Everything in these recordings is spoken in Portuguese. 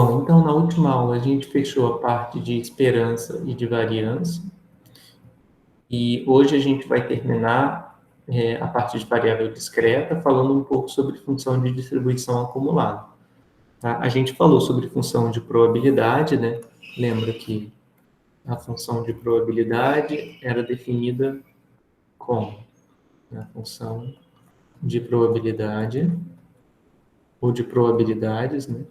Bom, então na última aula a gente fechou a parte de esperança e de variância. E hoje a gente vai terminar a parte de variável discreta, falando um pouco sobre função de distribuição acumulada. Tá? A gente falou sobre função de probabilidade, né? Lembra que a função de probabilidade era definida como a função de probabilidade, ou de probabilidades, né?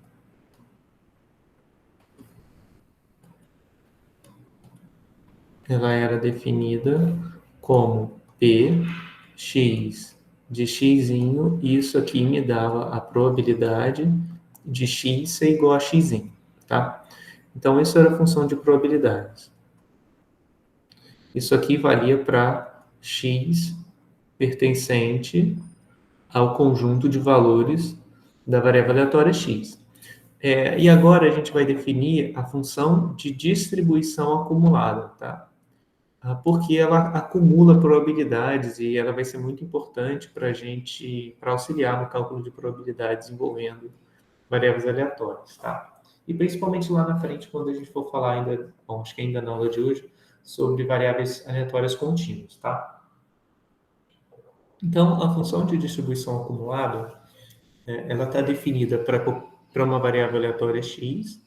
Ela era definida como Px de x, e isso aqui me dava a probabilidade de x ser igual a x, tá? Então, isso era a função de probabilidades. Isso aqui valia para x pertencente ao conjunto de valores da variável aleatória x. E agora a gente vai definir a função de distribuição acumulada, tá? Porque ela acumula probabilidades e ela vai ser muito importante para a gente, para auxiliar no cálculo de probabilidades envolvendo variáveis aleatórias, tá? E principalmente lá na frente, quando a gente for falar ainda, bom, acho que ainda na aula de hoje, sobre variáveis aleatórias contínuas, tá? Então, a função de distribuição acumulada, ela está definida para uma variável aleatória x,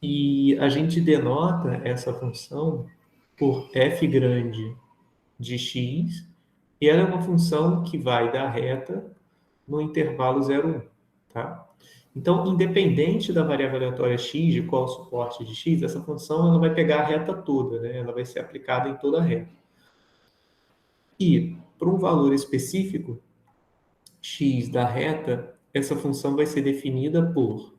e a gente denota essa função por f grande de x, e ela é uma função que vai da reta no intervalo 0, 1, tá? Então, independente da variável aleatória x, de qual suporte de x, essa função ela vai pegar a reta toda, né? Ela vai ser aplicada em toda a reta. E, para um valor específico, x da reta, essa função vai ser definida por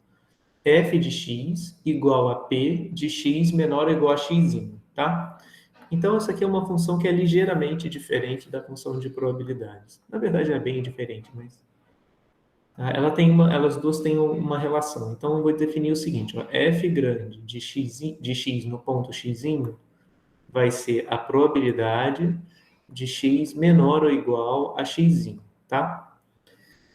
f de x igual a p de x menor ou igual a x, tá? Então, essa aqui é uma função que é ligeiramente diferente da função de probabilidades. Na verdade, é bem diferente, mas elas duas têm uma relação. Então, eu vou definir o seguinte: ó, f grande de x no ponto x vai ser a probabilidade de x menor ou igual a x, tá?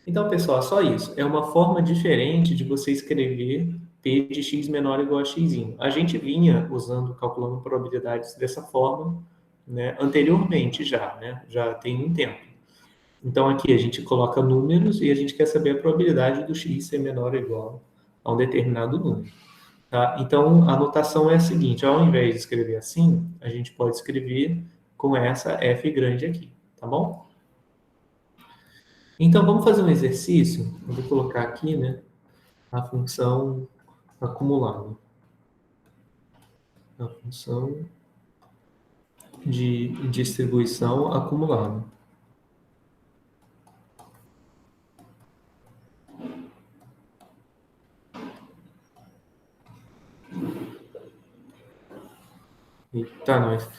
Então, pessoal, é só isso. É uma forma diferente de você escrever p de x menor ou igual a x. A gente vinha calculando probabilidades dessa forma, né, anteriormente já, né? Já tem um tempo. Então, aqui a gente coloca números e a gente quer saber a probabilidade do x ser menor ou igual a um determinado número. Tá? Então, a notação é a seguinte: ao invés de escrever assim, a gente pode escrever com essa f grande aqui, tá bom? Então, vamos fazer um exercício. Eu vou colocar aqui, né, a função acumulada. A função de distribuição acumulada. Eita, nós.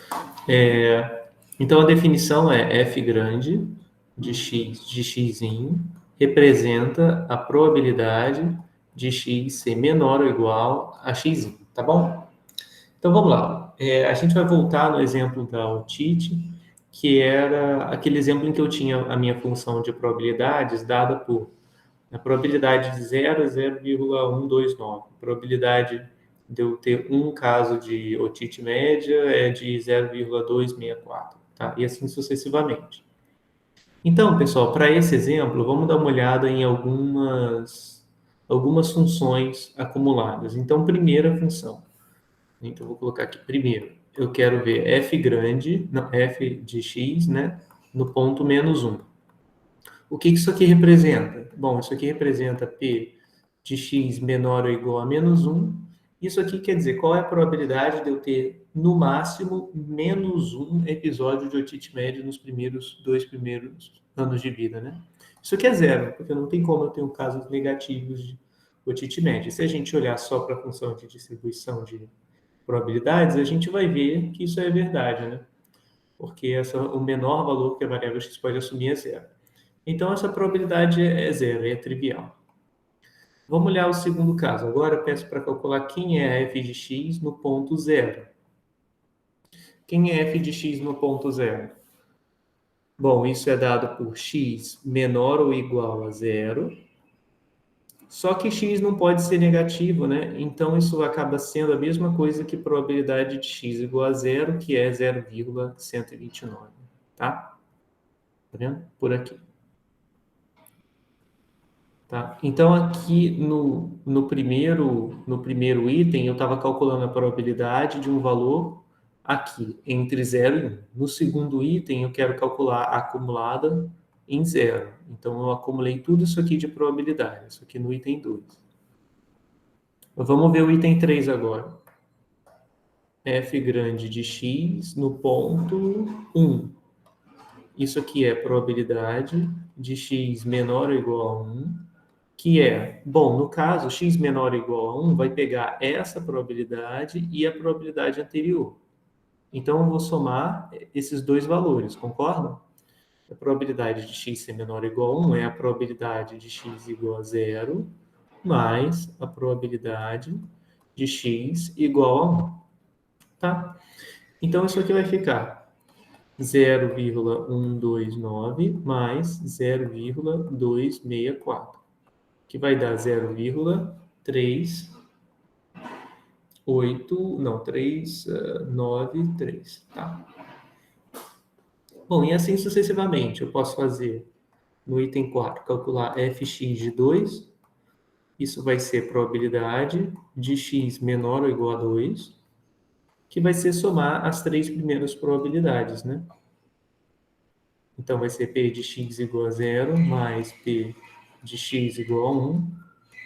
Então, a definição é f grande de x representa a probabilidade de x ser menor ou igual a x, tá bom? Então, vamos lá. A gente vai voltar no exemplo da otite, que era aquele exemplo em que eu tinha a minha função de probabilidades dada por a probabilidade de 0 é 0,129. A probabilidade de eu ter um caso de otite média é de 0,264, tá? E assim sucessivamente. Então, pessoal, para esse exemplo, vamos dar uma olhada em algumas funções acumuladas. Então, primeira função. Então, vou colocar aqui primeiro. Eu quero ver f grande, não, f de x, né, no ponto menos 1. O que isso aqui representa? Bom, isso aqui representa P de x menor ou igual a menos 1. Isso aqui quer dizer qual é a probabilidade de eu ter, no máximo, menos um episódio de otite média nos dois primeiros anos de vida, né? Isso aqui é zero, porque não tem como eu ter casos negativos de otite média. Se a gente olhar só para a função de distribuição de probabilidades, a gente vai ver que isso é verdade, né? Porque o menor valor que a variável x pode assumir é zero. Então, essa probabilidade é zero, é trivial. Vamos olhar o segundo caso. Agora, eu peço para calcular quem é f de x no ponto zero. Quem é f de x no ponto zero? Bom, isso é dado por x menor ou igual a zero, Só que x não pode ser negativo, né? Então, isso acaba sendo a mesma coisa que probabilidade de x igual a zero, que é 0,129, tá? Tá vendo? Por aqui. Tá? Então, aqui no primeiro item, eu estava calculando a probabilidade de um valor aqui, entre 0 e 1. No segundo item, eu quero calcular a acumulada em 0. Então, eu acumulei tudo isso aqui de probabilidade, isso aqui no item 2. Vamos ver o item 3 agora. F grande de x no ponto 1. Isso aqui é probabilidade de x menor ou igual a 1, que é, bom, no caso, x menor ou igual a 1 vai pegar essa probabilidade e a probabilidade anterior. Então, eu vou somar esses dois valores, concordam? A probabilidade de x ser menor ou igual a 1 é a probabilidade de x igual a 0 mais a probabilidade de x igual a 1, tá? Então, isso aqui vai ficar 0,129 mais 0,264, que vai dar 0,393, tá? Bom, e assim sucessivamente, eu posso fazer no item 4, calcular fx de 2, isso vai ser probabilidade de x menor ou igual a 2, que vai ser somar as três primeiras probabilidades, né? Então, vai ser P de x igual a 0, mais P de x igual a 1,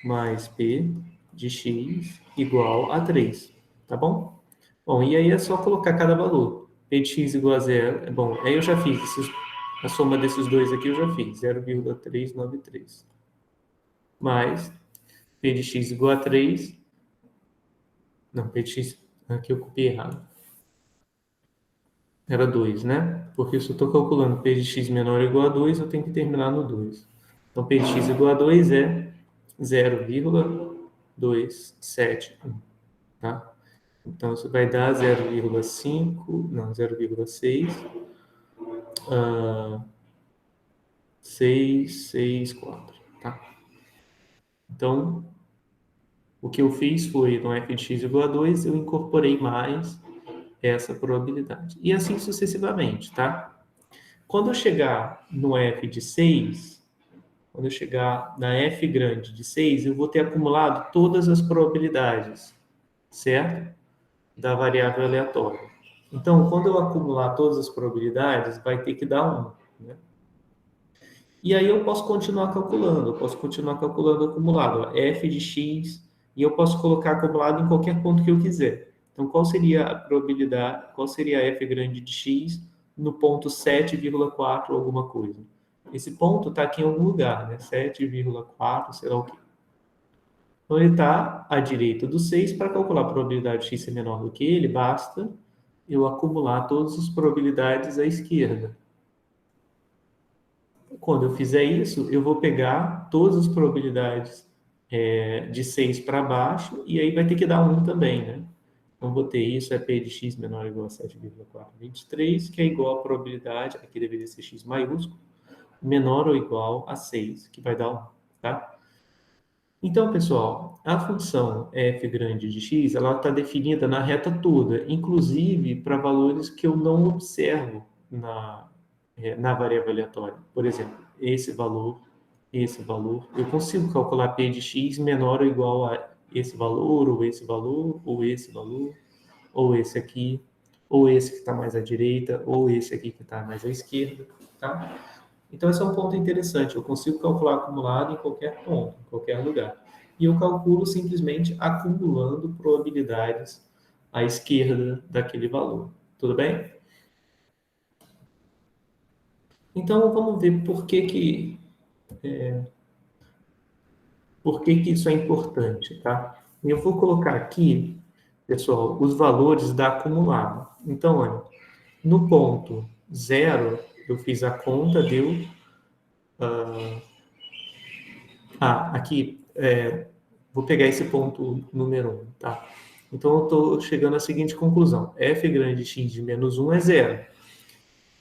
mais P de x igual a 3, tá bom? Bom, e aí é só colocar cada valor. P de x igual a 0, bom, aí eu já fiz, a soma desses dois aqui eu já fiz, 0,393. Mais P de x igual a 3, não, P de x, aqui eu copiei errado. Era 2, né? Porque se eu estou calculando P de x menor ou igual a 2, eu tenho que terminar no 2. Então, P de x igual a 2 é 0,271, tá? Então, isso vai dar 0,5, não, 0,6, 664, tá? Então, o que eu fiz foi, no f de x igual a 2, eu incorporei mais essa probabilidade. E assim sucessivamente, tá? Quando eu chegar no f de 6, quando eu chegar na f grande de 6, eu vou ter acumulado todas as probabilidades, certo? Da variável aleatória. Então, quando eu acumular todas as probabilidades, vai ter que dar 1, né? E aí eu posso continuar calculando, acumulado, ó, f de x, e eu posso colocar acumulado em qualquer ponto que eu quiser. Então, qual seria a probabilidade, qual seria a f grande de x no ponto 7,4 alguma coisa? Esse ponto está aqui em algum lugar, né? 7,4, sei lá o quê. Então, ele está à direita do 6. Para calcular a probabilidade de x ser menor do que ele, basta eu acumular todas as probabilidades à esquerda. Quando eu fizer isso, eu vou pegar todas as probabilidades de 6 para baixo, e aí vai ter que dar 1 também, né? Então, vou ter isso, é P de x menor ou igual a 7,423, que é igual à probabilidade, aqui deveria ser x maiúsculo, menor ou igual a 6, que vai dar 1, tá? Então, pessoal, a função f grande de x, ela está definida na reta toda, inclusive para valores que eu não observo na variável aleatória. Por exemplo, esse valor, eu consigo calcular p de x menor ou igual a esse valor, ou esse valor, ou esse valor, ou esse aqui, ou esse que está mais à direita, ou esse aqui que está mais à esquerda, tá? Então, esse é um ponto interessante. Eu consigo calcular acumulado em qualquer ponto, em qualquer lugar. E eu calculo simplesmente acumulando probabilidades à esquerda daquele valor. Tudo bem? Então, vamos ver por que que isso é importante, tá? Eu vou colocar aqui, pessoal, os valores da acumulada. Então, olha, no ponto 0, eu fiz a conta, deu... aqui, vou pegar esse ponto número 1, tá? Então, eu estou chegando à seguinte conclusão. F grande de x de menos 1 é 0.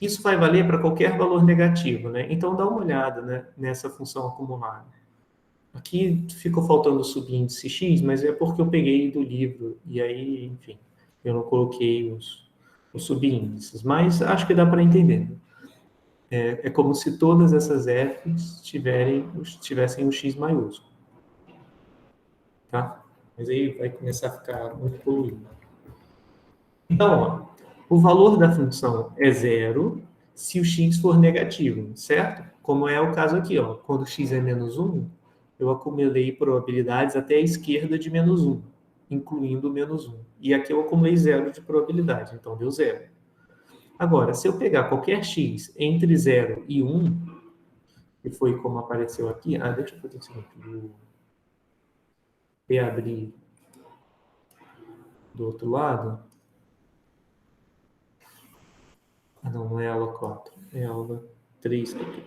Isso vai valer para qualquer valor negativo, né? Então, dá uma olhada, né, nessa função acumulada. Aqui ficou faltando o subíndice X, mas é porque eu peguei do livro, e aí, enfim, eu não coloquei os subíndices, mas acho que dá para entender. É como se todas essas Fs tivessem o X maiúsculo, tá? Mas aí vai começar a ficar muito poluído. Então, ó, o valor da função é zero se o x for negativo, certo? Como é o caso aqui, ó. Quando x é menos 1, eu acumulei probabilidades até a esquerda de menos 1, incluindo o menos 1. E aqui eu acumulei zero de probabilidade, então deu zero. Agora, se eu pegar qualquer x entre 0 e 1, que foi como apareceu aqui... deixa eu fazer o seguinte, vou reabrir do outro lado. Não é aula 4, é aula 3 aqui.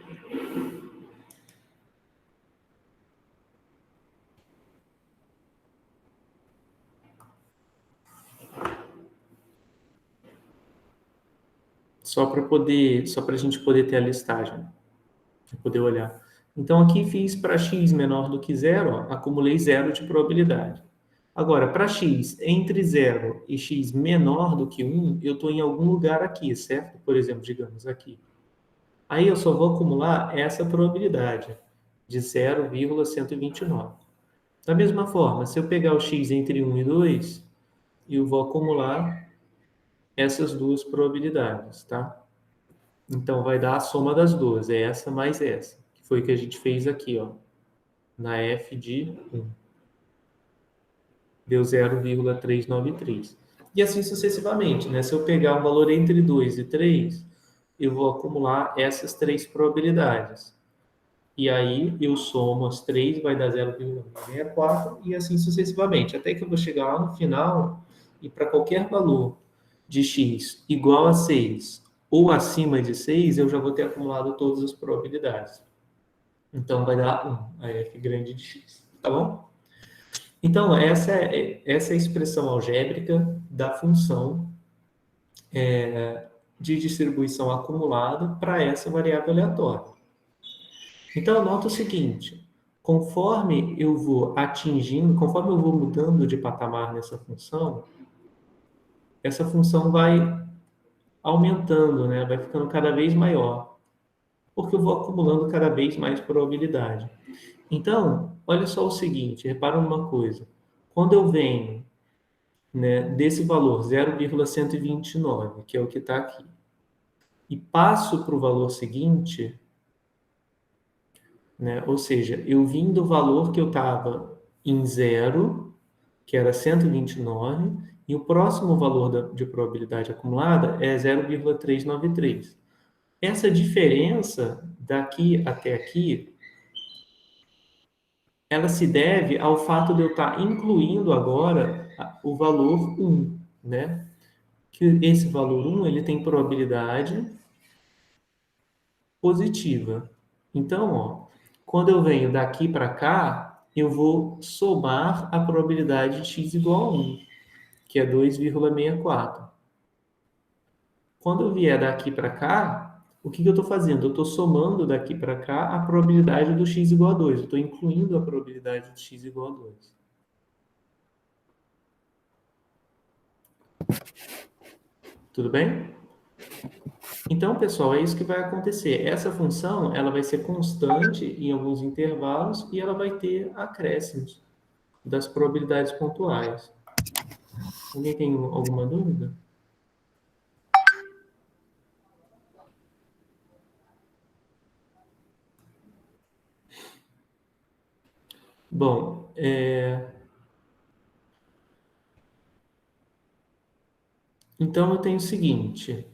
Só para a gente poder ter a listagem, para poder olhar. Então, aqui fiz para x menor do que zero, ó, acumulei zero de probabilidade. Agora, para x entre 0 e x menor do que 1, eu estou em algum lugar aqui, certo? Por exemplo, digamos aqui. Aí eu só vou acumular essa probabilidade de 0,129. Da mesma forma, se eu pegar o x entre 1 e 2, eu vou acumular essas duas probabilidades, tá? Então, vai dar a soma das duas, é essa mais essa, que foi o que a gente fez aqui, ó, na F de 1. Deu 0,393. E assim sucessivamente, né? Se eu pegar um valor entre 2 e 3, eu vou acumular essas três probabilidades. E aí eu somo as três, vai dar 0,64 e assim sucessivamente, até que eu vou chegar lá no final e para qualquer valor de x igual a 6 ou acima de 6, eu já vou ter acumulado todas as probabilidades. Então, vai dar 1, a f grande de x, tá bom? Então, essa é a expressão algébrica da função de distribuição acumulada para essa variável aleatória. Então, nota o seguinte, conforme eu vou mudando de patamar nessa função, essa função vai aumentando, né? Vai ficando cada vez maior, porque eu vou acumulando cada vez mais probabilidade. Então, olha só o seguinte, repara numa coisa. Quando eu venho, né, desse valor 0,129, que é o que está aqui, e passo para o valor seguinte, né, ou seja, eu vim do valor que eu estava em zero, que era 129, e o próximo valor de probabilidade acumulada é 0,393. Essa diferença daqui até aqui, ela se deve ao fato de eu estar incluindo agora o valor 1, né? Que esse valor 1, ele tem probabilidade positiva. Então, ó, quando eu venho daqui para cá, eu vou somar a probabilidade de x igual a 1, que é 2,64. Quando eu vier daqui para cá, o que eu estou fazendo? Eu estou somando daqui para cá a probabilidade do x igual a 2. Eu estou incluindo a probabilidade de x igual a 2. Tudo bem? Então, pessoal, é isso que vai acontecer. Essa função, ela vai ser constante em alguns intervalos e ela vai ter acréscimos das probabilidades pontuais. Alguém tem alguma dúvida? Bom, então eu tenho o seguinte,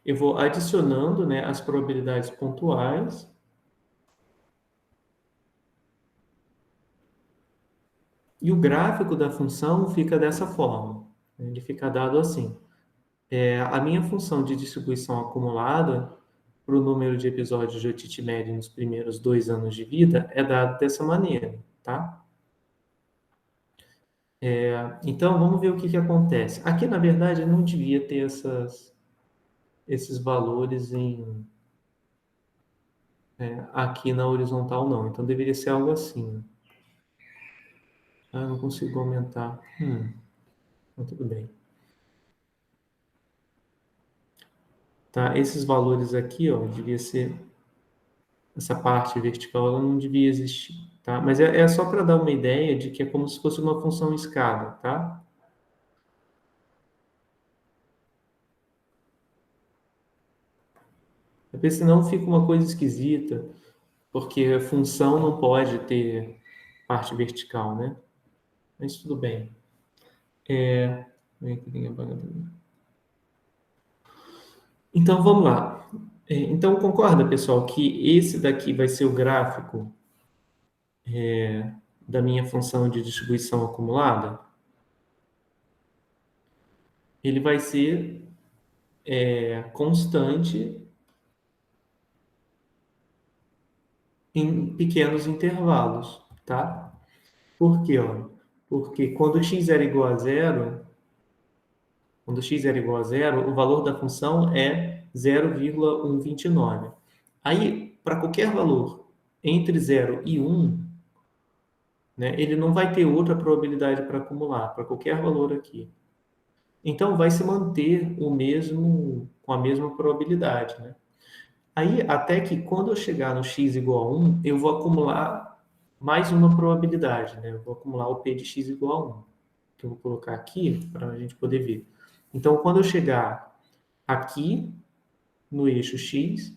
eu vou adicionando, né, as probabilidades pontuais e o gráfico da função fica dessa forma, né? Ele fica dado assim. A minha função de distribuição acumulada para o número de episódios de otite média nos primeiros 2 anos de vida é dado dessa maneira, tá? Então, vamos ver o que acontece. Aqui, na verdade, não devia ter esses valores aqui na horizontal não. Então, deveria ser algo assim. Ah, não consigo aumentar. Então, tudo bem. Tá? Esses valores aqui, ó, devia ser... Essa parte vertical, ela não devia existir, tá? Mas é só para dar uma ideia de que é como se fosse uma função escada, tá? Porque senão fica uma coisa esquisita, porque a função não pode ter parte vertical, né? Mas tudo bem. Então, vamos lá. Então, concorda, pessoal, que esse daqui vai ser o gráfico da minha função de distribuição acumulada? Ele vai ser constante em pequenos intervalos, tá? Por quê? Ó? Porque quando x era igual a zero, quando x era igual a zero, o valor da função é 0,129. Aí, para qualquer valor entre 0 e 1, né, ele não vai ter outra probabilidade para acumular, para qualquer valor aqui. Então, vai se manter o mesmo, com a mesma probabilidade, né? Aí, até que quando eu chegar no x igual a 1, eu vou acumular mais uma probabilidade, né? Eu vou acumular o p de x igual a 1, que eu vou colocar aqui para a gente poder ver. Então, quando eu chegar aqui no eixo x,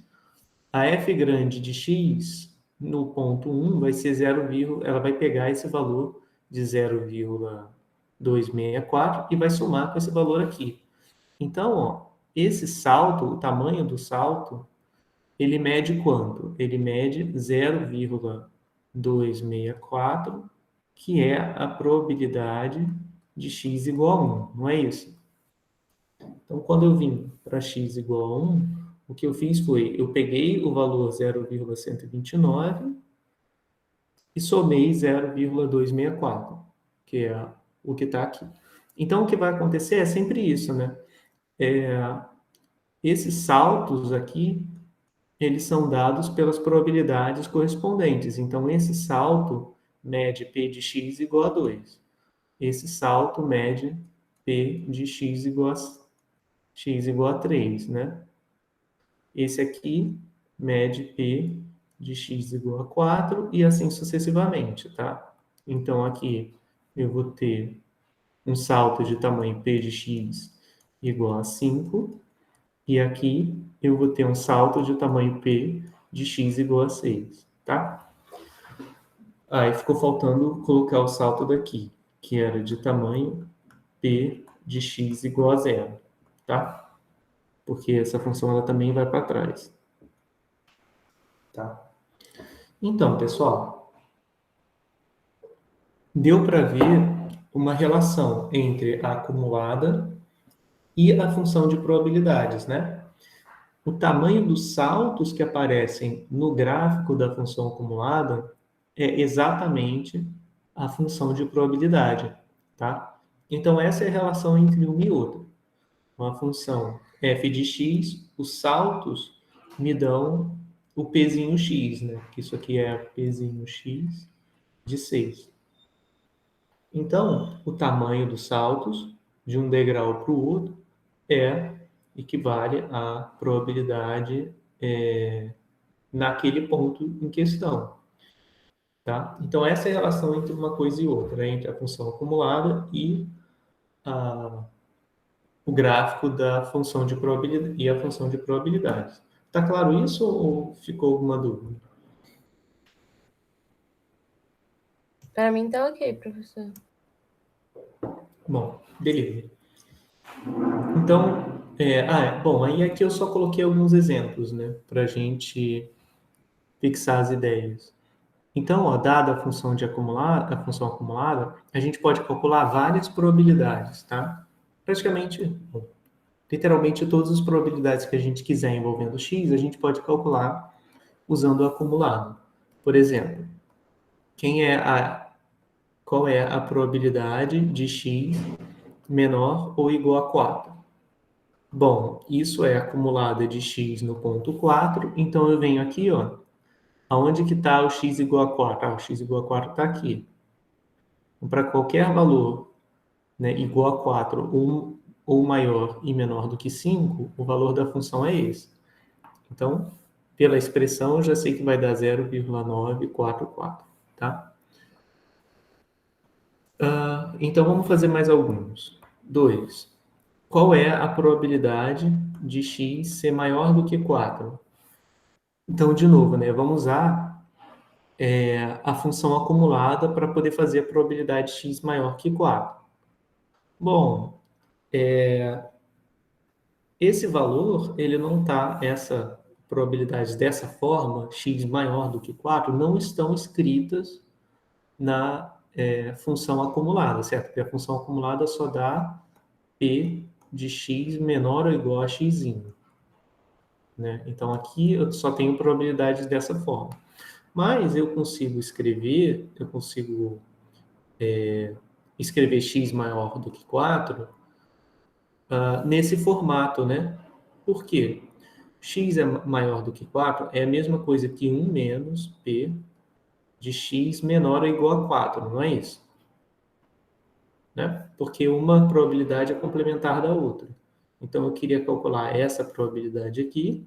a f grande de x no ponto 1 vai ser 0, ela vai pegar esse valor de 0,264 e vai somar com esse valor aqui. Então, ó, esse salto, o tamanho do salto, ele mede quanto? Ele mede 0,264, que é a probabilidade de x igual a 1, não é isso? Então, quando eu vim para x igual a 1, o que eu fiz foi, eu peguei o valor 0,129 e somei 0,264, que é o que está aqui. Então, o que vai acontecer é sempre isso, né? Esses saltos aqui, eles são dados pelas probabilidades correspondentes. Então, esse salto mede P de x igual a 2. Esse salto mede P de x igual a 3, né? Esse aqui mede P de x igual a 4 e assim sucessivamente, tá? Então, aqui eu vou ter um salto de tamanho P de x igual a 5 e aqui eu vou ter um salto de tamanho P de x igual a 6, tá? Aí ficou faltando colocar o salto daqui, que era de tamanho P de x igual a 0, tá? Porque essa função ela também vai para trás, tá? Então, pessoal, deu para ver uma relação entre a acumulada e a função de probabilidades, né? O tamanho dos saltos que aparecem no gráfico da função acumulada é exatamente a função de probabilidade, tá? Então, essa é a relação entre uma e outra. Uma função f de x, os saltos me dão o pzinho x, né? Que isso aqui é pzinho x de 6. Então, o tamanho dos saltos de um degrau para o outro equivale à probabilidade naquele ponto em questão. Tá? Então, essa é a relação entre uma coisa e outra, né? Entre a função acumulada e o gráfico da função de probabilidade e a função de probabilidades. Tá claro isso ou ficou alguma dúvida? Para mim tá ok, professor. Bom, beleza. Então, bom, aí aqui eu só coloquei alguns exemplos, né, para a gente fixar as ideias. Então, ó, dada a função acumulada, a gente pode calcular várias probabilidades, tá? Praticamente, bom, literalmente todas as probabilidades que a gente quiser envolvendo x, a gente pode calcular usando o acumulado. Por exemplo, qual é a probabilidade de x menor ou igual a 4? Bom, isso é acumulada de x no ponto 4, então eu venho aqui, ó, Aonde que está o x igual a 4? O x igual a 4 está aqui. Então, para qualquer valor, né, igual a 4 ou maior e menor do que 5, o valor da função é esse. Então, pela expressão, eu já sei que vai dar 0,944, tá? Então, vamos fazer mais alguns. 2. Qual é a probabilidade de x ser maior do que 4? Então, de novo, né, vamos usar a função acumulada para poder fazer a probabilidade x maior que 4. Bom, esse valor, ele não está, essa probabilidade dessa forma, x maior do que 4, não estão escritas na função acumulada, certo? Porque a função acumulada só dá p de x menor ou igual a x, né? Então, aqui eu só tenho probabilidades dessa forma. Mas eu consigo escrever x maior do que 4 nesse formato, né? Por quê? X é maior do que 4 é a mesma coisa que 1 menos P de x menor ou igual a 4, não é isso? Né? Porque uma probabilidade é complementar da outra. Então, eu queria calcular essa probabilidade aqui,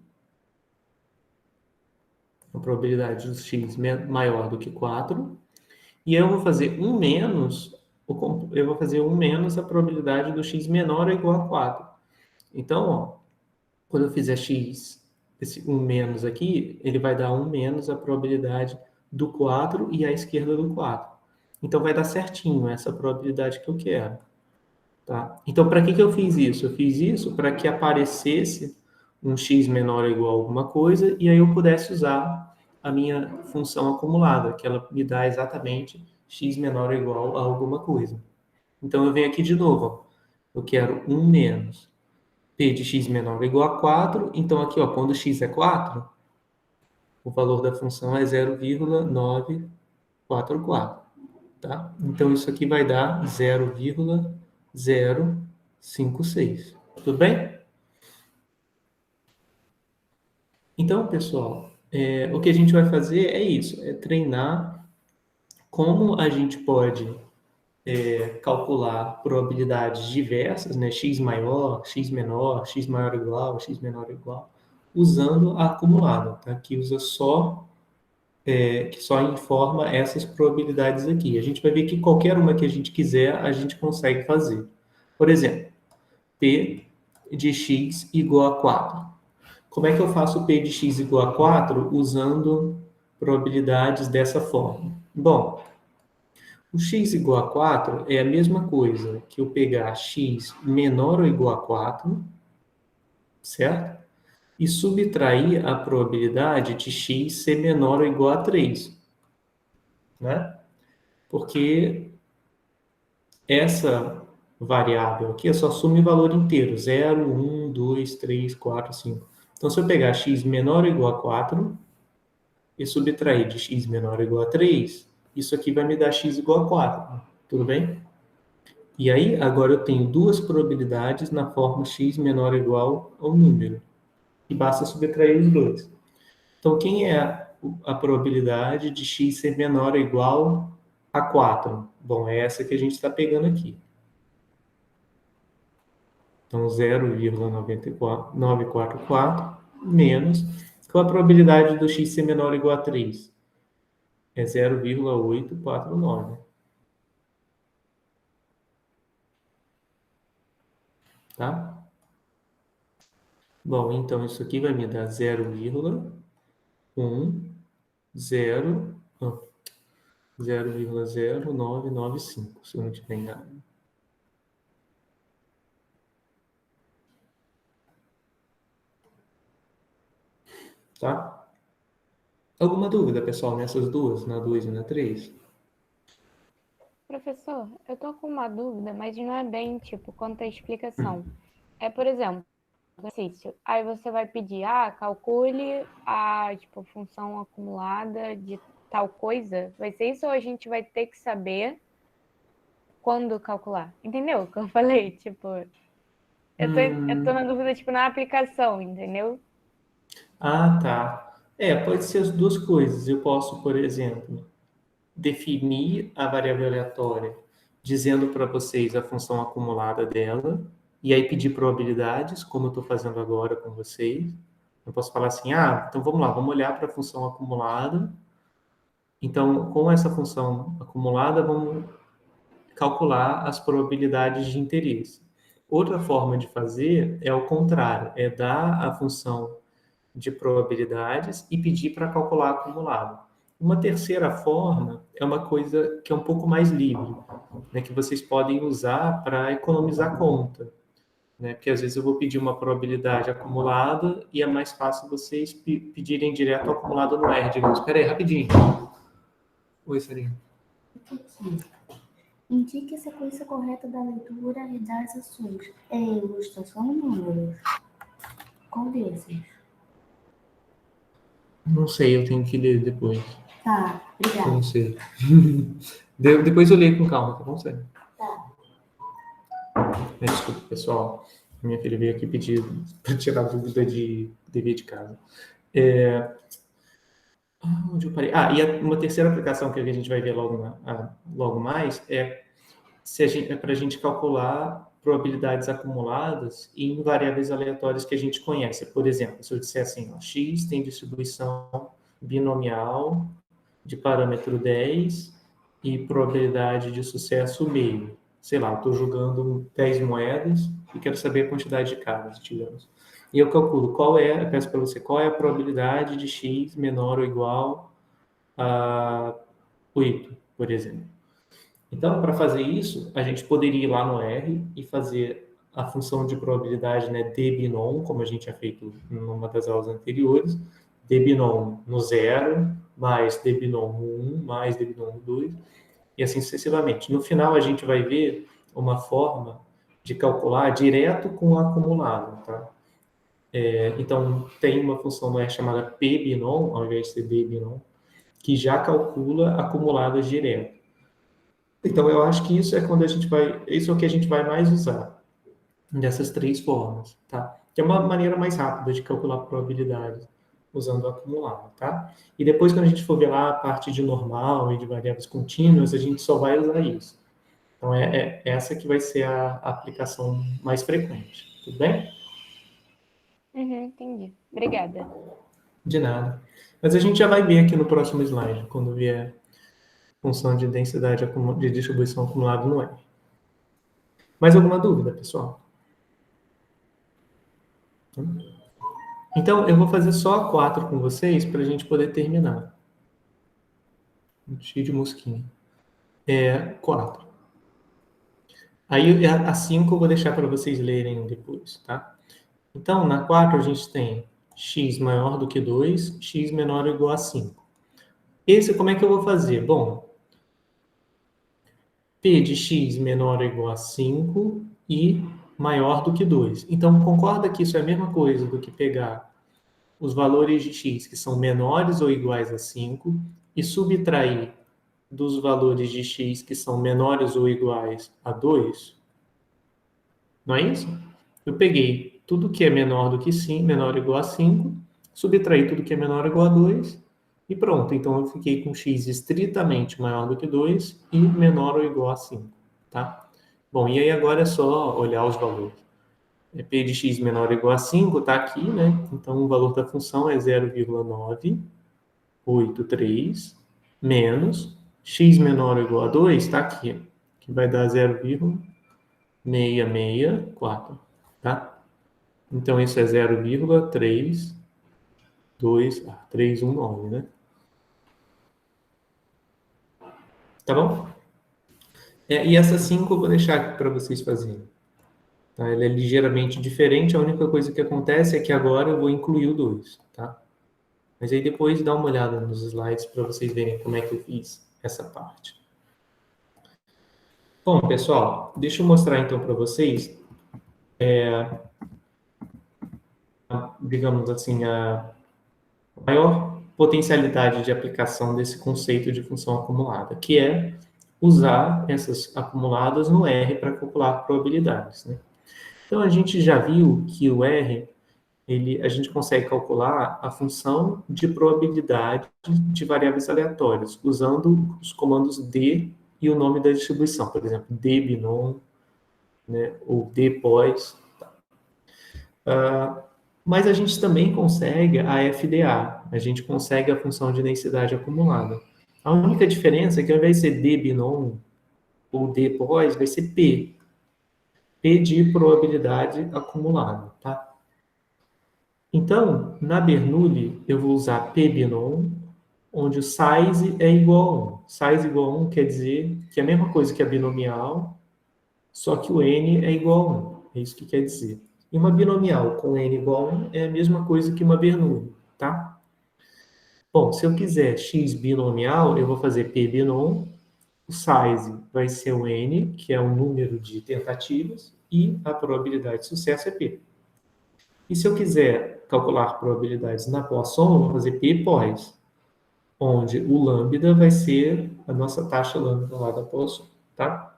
a probabilidade do x maior do que 4, e eu vou fazer 1 menos, eu vou fazer 1 menos a probabilidade do x menor ou igual a 4. Então, ó, quando eu fizer x, esse 1 menos aqui, ele vai dar 1 menos a probabilidade do 4 e a esquerda do 4. Então, vai dar certinho essa probabilidade que eu quero. Tá? Então, para que eu fiz isso? Eu fiz isso para que aparecesse um x menor ou igual a alguma coisa e aí eu pudesse usar a minha função acumulada, que ela me dá exatamente x menor ou igual a alguma coisa. Então, eu venho aqui de novo. Ó. Eu quero 1 menos p de x menor ou igual a 4. Então, aqui, ó, quando x é 4, o valor da função é 0,944. Tá? Então, isso aqui vai dar 0,056. Tudo bem? Então, pessoal, o que a gente vai fazer é isso, é treinar como a gente pode calcular probabilidades diversas, né? X maior, x menor, x maior ou igual, x menor ou igual, usando a acumulada, tá? Que usa que só informa essas probabilidades aqui. A gente vai ver que qualquer uma que a gente quiser, a gente consegue fazer. Por exemplo, P de x igual a 4. Como é que eu faço P de x igual a 4 usando probabilidades dessa forma? Bom, o x igual a 4 é a mesma coisa que eu pegar x menor ou igual a 4, certo? E subtrair a probabilidade de x ser menor ou igual a 3, né? Porque essa variável aqui só soma em valor inteiro, 0, 1, 2, 3, 4, 5. Então, se eu pegar x menor ou igual a 4 e subtrair de x menor ou igual a 3, isso aqui vai me dar x igual a 4, tudo bem? E aí, agora eu tenho duas probabilidades na forma x menor ou igual ao número, e basta subtrair os dois. Então, quem é a probabilidade de x ser menor ou igual a 4? Bom, é essa que a gente está pegando aqui. Então, 0,944 menos. Qual a probabilidade do x ser menor ou igual a 3? É 0,849. Tá? Bom, então isso aqui vai me dar 0,0995, se eu não estiver enganado. Tá? Alguma dúvida, pessoal, nessas duas, na 2 e na 3? Professor, eu tô com uma dúvida, mas não é bem, tipo, quanto à explicação. É, por exemplo, exercício. Aí você vai pedir, calcule a, tipo, função acumulada de tal coisa. Vai ser isso ou a gente vai ter que saber quando calcular? Entendeu o que eu falei? Tipo, eu tô na dúvida, tipo, na aplicação, entendeu? Ah, tá. Pode ser as duas coisas. Eu posso, por exemplo, definir a variável aleatória dizendo para vocês a função acumulada dela, e aí pedir probabilidades, como eu estou fazendo agora com vocês. Eu posso falar assim, então vamos lá, vamos olhar para a função acumulada. Então, com essa função acumulada, vamos calcular as probabilidades de interesse. Outra forma de fazer é o contrário, é dar a função de probabilidades e pedir para calcular acumulado. Uma terceira forma é uma coisa que é um pouco mais livre, né, que vocês podem usar para economizar conta, né? Porque às vezes eu vou pedir uma probabilidade acumulada e é mais fácil vocês pedirem direto o acumulado no R, digamos. Espera aí, rapidinho. Oi, Sarinha. Indique a sequência correta da leitura e das ações. É ilustração ou números? Qual desses? Não sei, eu tenho que ler depois. Tá, obrigada. Não sei. Depois eu leio com calma, tá bom, Sarinha? Tá. Desculpa, pessoal. Minha filha veio aqui pedir para tirar dúvida de dever de casa. Onde eu parei? E uma terceira aplicação que a gente vai ver logo mais é para a gente calcular probabilidades acumuladas em variáveis aleatórias que a gente conhece. Por exemplo, se eu disser assim, x tem distribuição binomial de parâmetro 10 e probabilidade de sucesso meio. Sei lá, estou jogando 10 moedas e quero saber a quantidade de caras, digamos. E eu calculo eu peço para você qual é a probabilidade de x menor ou igual a 8, por exemplo. Então, para fazer isso, a gente poderia ir lá no R e fazer a função de probabilidade, né, dbinom, como a gente tinha feito numa das aulas anteriores, dbinom no 0, mais dbinom no 1, mais dbinom no 2, e assim sucessivamente. No final, a gente vai ver uma forma de calcular direto com o acumulado, tá? Então, tem uma função no R chamada pbinom, ao invés de ser dbinom, que já calcula acumulados direto. Então, eu acho que isso é o que a gente vai mais usar, dessas três formas, tá? Que é uma maneira mais rápida de calcular probabilidades, usando o acumulado, tá? E depois, quando a gente for ver lá a parte de normal e de variáveis contínuas, a gente só vai usar isso. Então, é essa que vai ser a aplicação mais frequente, tudo bem? Entendi. Obrigada. De nada. Mas a gente já vai ver aqui no próximo slide, quando vier função de densidade de distribuição acumulada no R. Mais alguma dúvida, pessoal? Então, eu vou fazer só 4 com vocês para a gente poder terminar. Cheio de mosquinha. 4. Aí, a 5 eu vou deixar para vocês lerem depois, tá? Então, na 4 a gente tem x maior do que 2, x menor ou igual a 5. Como é que eu vou fazer? Bom, P de x menor ou igual a 5 e maior do que 2. Então, concorda que isso é a mesma coisa do que pegar os valores de x que são menores ou iguais a 5 e subtrair dos valores de x que são menores ou iguais a 2? Não é isso? Eu peguei tudo que é menor do que 5, menor ou igual a 5, subtraí tudo que é menor ou igual a 2 e pronto. Então, eu fiquei com x estritamente maior do que 2 e menor ou igual a 5, tá? Bom, e aí agora é só olhar os valores. P de x menor ou igual a 5 está aqui, né? Então, o valor da função é 0,983 menos x menor ou igual a 2 está aqui, que vai dar 0,664, tá? Então, isso é 0,319, né? Tá bom? E essa 5 eu vou deixar aqui para vocês fazerem. Tá? Ela é ligeiramente diferente, a única coisa que acontece é que agora eu vou incluir o 2, tá? Mas aí depois dá uma olhada nos slides para vocês verem como é que eu fiz essa parte. Bom, pessoal, deixa eu mostrar então para vocês, digamos assim, a maior potencialidade de aplicação desse conceito de função acumulada, que é usar essas acumuladas no R para calcular probabilidades, né? Então, a gente já viu que o R a gente consegue calcular a função de probabilidade de variáveis aleatórias, usando os comandos D e o nome da distribuição, por exemplo, dbinom, né, ou dpos. Mas a gente também consegue a FDA, a gente consegue a função de densidade acumulada. A única diferença é que ao invés de ser dbinom ou dpos, vai ser P. P de probabilidade acumulada, tá? Então, na Bernoulli, eu vou usar P-binom, onde o size é igual a 1. Size igual a 1 quer dizer que é a mesma coisa que a binomial, só que o n é igual a 1. É isso que quer dizer. E uma binomial com n igual a 1 é a mesma coisa que uma Bernoulli, tá? Bom, se eu quiser x binomial, eu vou fazer P-binom. O size vai ser o n, que é o número de tentativas, e a probabilidade de sucesso é P. E se eu quiser calcular probabilidades na Poisson, eu vou fazer P-pos, onde o lambda vai ser a nossa taxa lambda lá da Poisson, tá?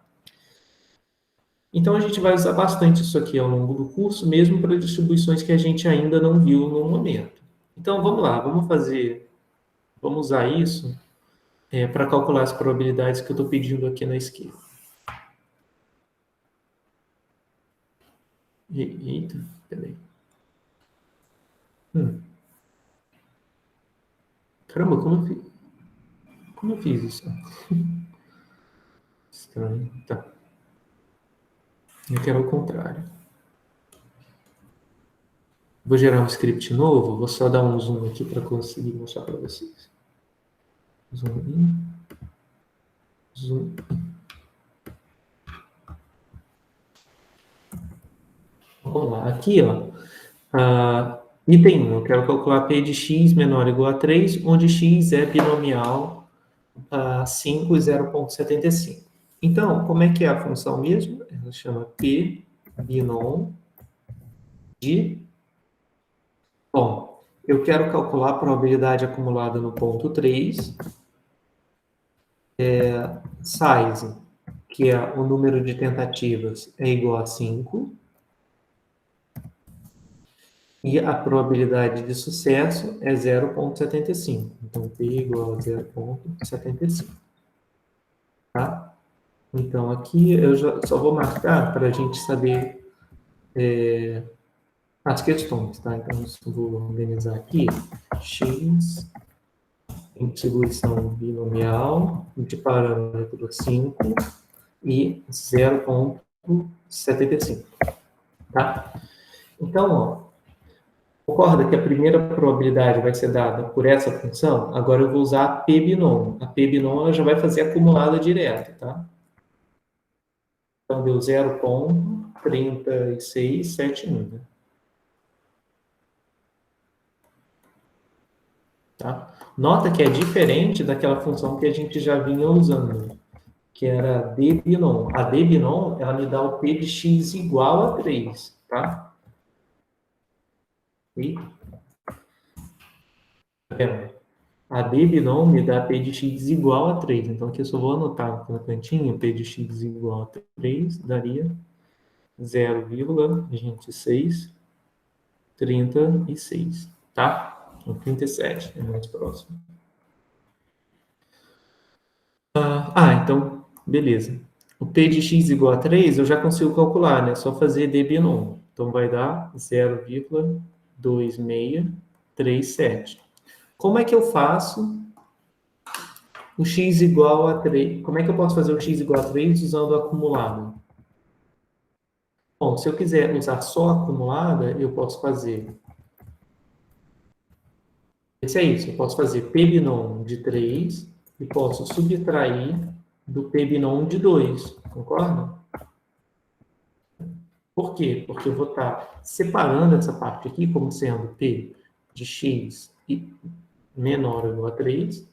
Então, a gente vai usar bastante isso aqui ao longo do curso, mesmo para distribuições que a gente ainda não viu no momento. Então, vamos lá, vamos usar isso para calcular as probabilidades que eu estou pedindo aqui na esquerda. Eita, peraí. Caramba, como eu fiz isso? Estranho. Tá. Eu quero o contrário. Vou gerar um script novo. Vou só dar um zoom aqui para conseguir mostrar para vocês. Zoom in. Zoom in. Vamos lá. Aqui, ó. Item 1. Eu quero calcular P de x menor ou igual a 3, onde x é binomial 5 e 0,75. Então, como é que é a função mesmo? Ela chama P binom de... Bom, eu quero calcular a probabilidade acumulada no ponto 3. Size, que é o número de tentativas, é igual a 5. E a probabilidade de sucesso é 0,75. Então, P igual a 0,75. Tá? Então, aqui eu só vou marcar para a gente saber as questões, tá? Então, eu vou organizar aqui. X em distribuição binomial de parâmetro 5 e 0,75. Tá? Então, ó, concorda que a primeira probabilidade vai ser dada por essa função? Agora eu vou usar a P-binom. A P-binom ela já vai fazer acumulada direto, tá? Então, deu 0,3671, né? Tá? Nota que é diferente daquela função que a gente já vinha usando, que era dbinom. A dbinom, ela me dá o P de x igual a 3, tá? E a dbinom me dá P de x igual a 3. Então, aqui eu só vou anotar no cantinho, P de x igual a 3 daria 0,2636, tá? Então, 37 é mais próximo. Então, beleza. O P de x igual a 3, eu já consigo calcular, né? Só fazer dbinom. Então, vai dar 0,2637. Como é que eu faço o x igual a 3? Como é que eu posso fazer o x igual a 3 usando o acumulado? Bom, se eu quiser usar só a acumulada, eu posso fazer... Esse é isso, eu posso fazer P-binom de 3 e posso subtrair do P-binom de 2, concorda? Por quê? Porque eu vou estar separando essa parte aqui como sendo P de x menor ou igual a 3,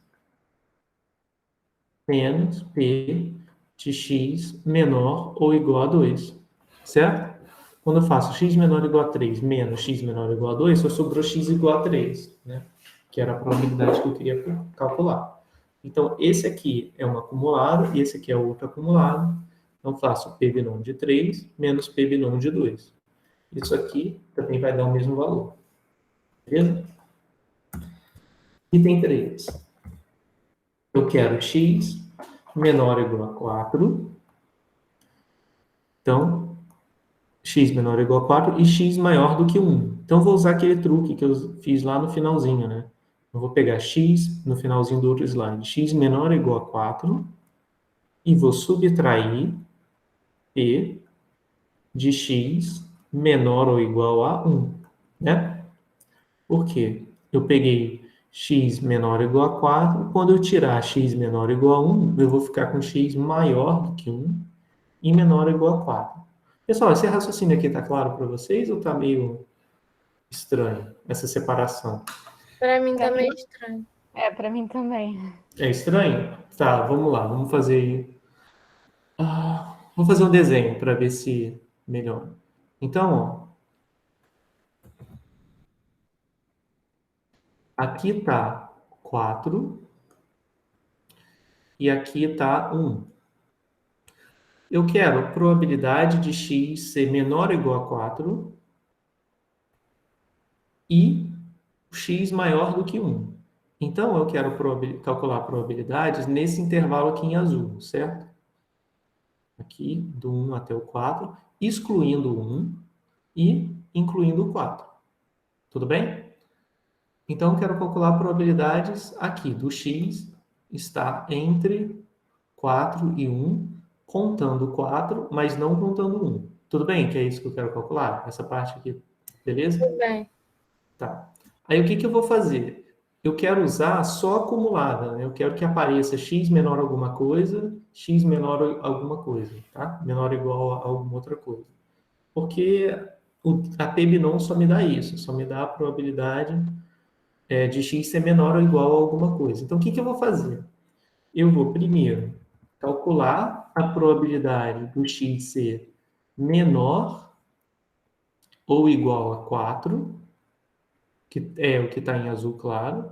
menos P de x menor ou igual a 2, certo? Quando eu faço x menor ou igual a 3 menos x menor ou igual a 2, só sobrou x igual a 3, né? Que era a probabilidade que eu queria calcular. Então, esse aqui é um acumulado e esse aqui é outro acumulado. Então, faço P-binom de 3 menos P-binom de 2. Isso aqui também vai dar o mesmo valor, Beleza? Item 3. Eu quero x menor ou igual a 4. Então, x menor ou igual a 4 e x maior do que 1. Então, vou usar aquele truque que eu fiz lá no finalzinho, né? Eu vou pegar x no finalzinho do outro slide. X menor ou igual a 4 e vou subtrair p de x menor ou igual a 1, né? Por quê? Eu peguei x menor ou igual a 4. Quando eu tirar x menor ou igual a 1, eu vou ficar com x maior do que 1 e menor ou igual a 4. Pessoal, esse raciocínio aqui está claro para vocês ou está meio estranho, essa separação? Para mim tá meio estranho. Para mim também. É estranho? Tá, vamos lá, vamos fazer. Vou fazer um desenho para ver se melhora. Então, ó, aqui está 4 e aqui está 1. Eu quero a probabilidade de x ser menor ou igual a 4 e x maior do que 1. Então, eu quero calcular probabilidades nesse intervalo aqui em azul, certo? Aqui, do 1 até o 4, excluindo o 1 e incluindo o 4. Tudo bem? Então, eu quero calcular probabilidades aqui do x está entre 4 e 1, contando 4, mas não contando 1. Tudo bem? Que é isso que eu quero calcular? Essa parte aqui, beleza? Tudo bem. Tá. Aí, o que que eu vou fazer? Eu quero usar só acumulada, né? Eu quero que apareça x menor alguma coisa, x menor alguma coisa, tá? Menor ou igual a alguma outra coisa. Porque a PBNOM só me dá isso, só me dá a probabilidade de x ser menor ou igual a alguma coisa. Então, o que que eu vou fazer? Eu vou primeiro calcular a probabilidade do x ser menor ou igual a 4, que é o que está em azul claro.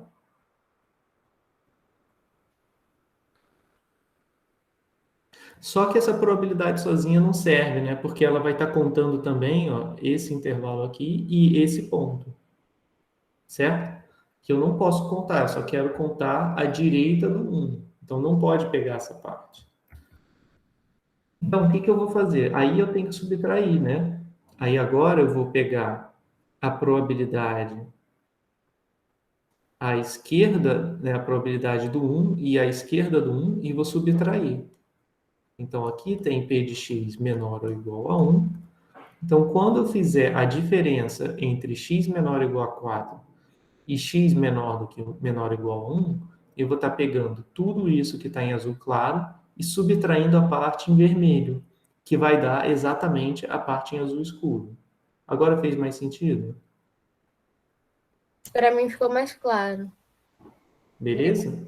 Só que essa probabilidade sozinha não serve, né? Porque ela vai estar contando também, ó, esse intervalo aqui e esse ponto, certo? Que eu não posso contar, eu só quero contar a direita do 1. Então, não pode pegar essa parte. Então, o que que eu vou fazer? Aí eu tenho que subtrair, né? Aí agora eu vou pegar a probabilidade à esquerda, né, a probabilidade do 1 e à esquerda do 1 e vou subtrair. Então, aqui tem p de x menor ou igual a 1. Então, quando eu fizer a diferença entre x menor ou igual a 4 e x menor ou igual a 1, eu vou estar pegando tudo isso que está em azul claro e subtraindo a parte em vermelho, que vai dar exatamente a parte em azul escuro. Agora fez mais sentido? Para mim ficou mais claro. Beleza?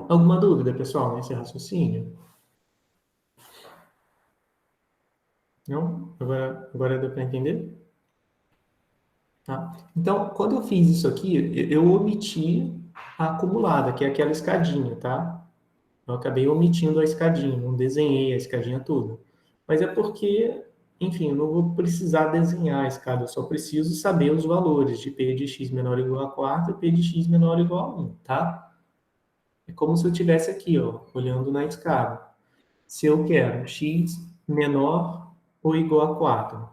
Alguma dúvida, pessoal, nesse raciocínio? Não? Agora deu para entender? Tá? Então, quando eu fiz isso aqui, eu omiti a acumulada, que é aquela escadinha, tá? Eu acabei omitindo a escadinha, não desenhei a escadinha toda. Mas é porque, enfim, eu não vou precisar desenhar a escada, eu só preciso saber os valores de p de x menor ou igual a 4 e p de x menor ou igual a 1, tá? É como se eu estivesse aqui, ó, olhando na escada. Se eu quero x menor ou igual a 4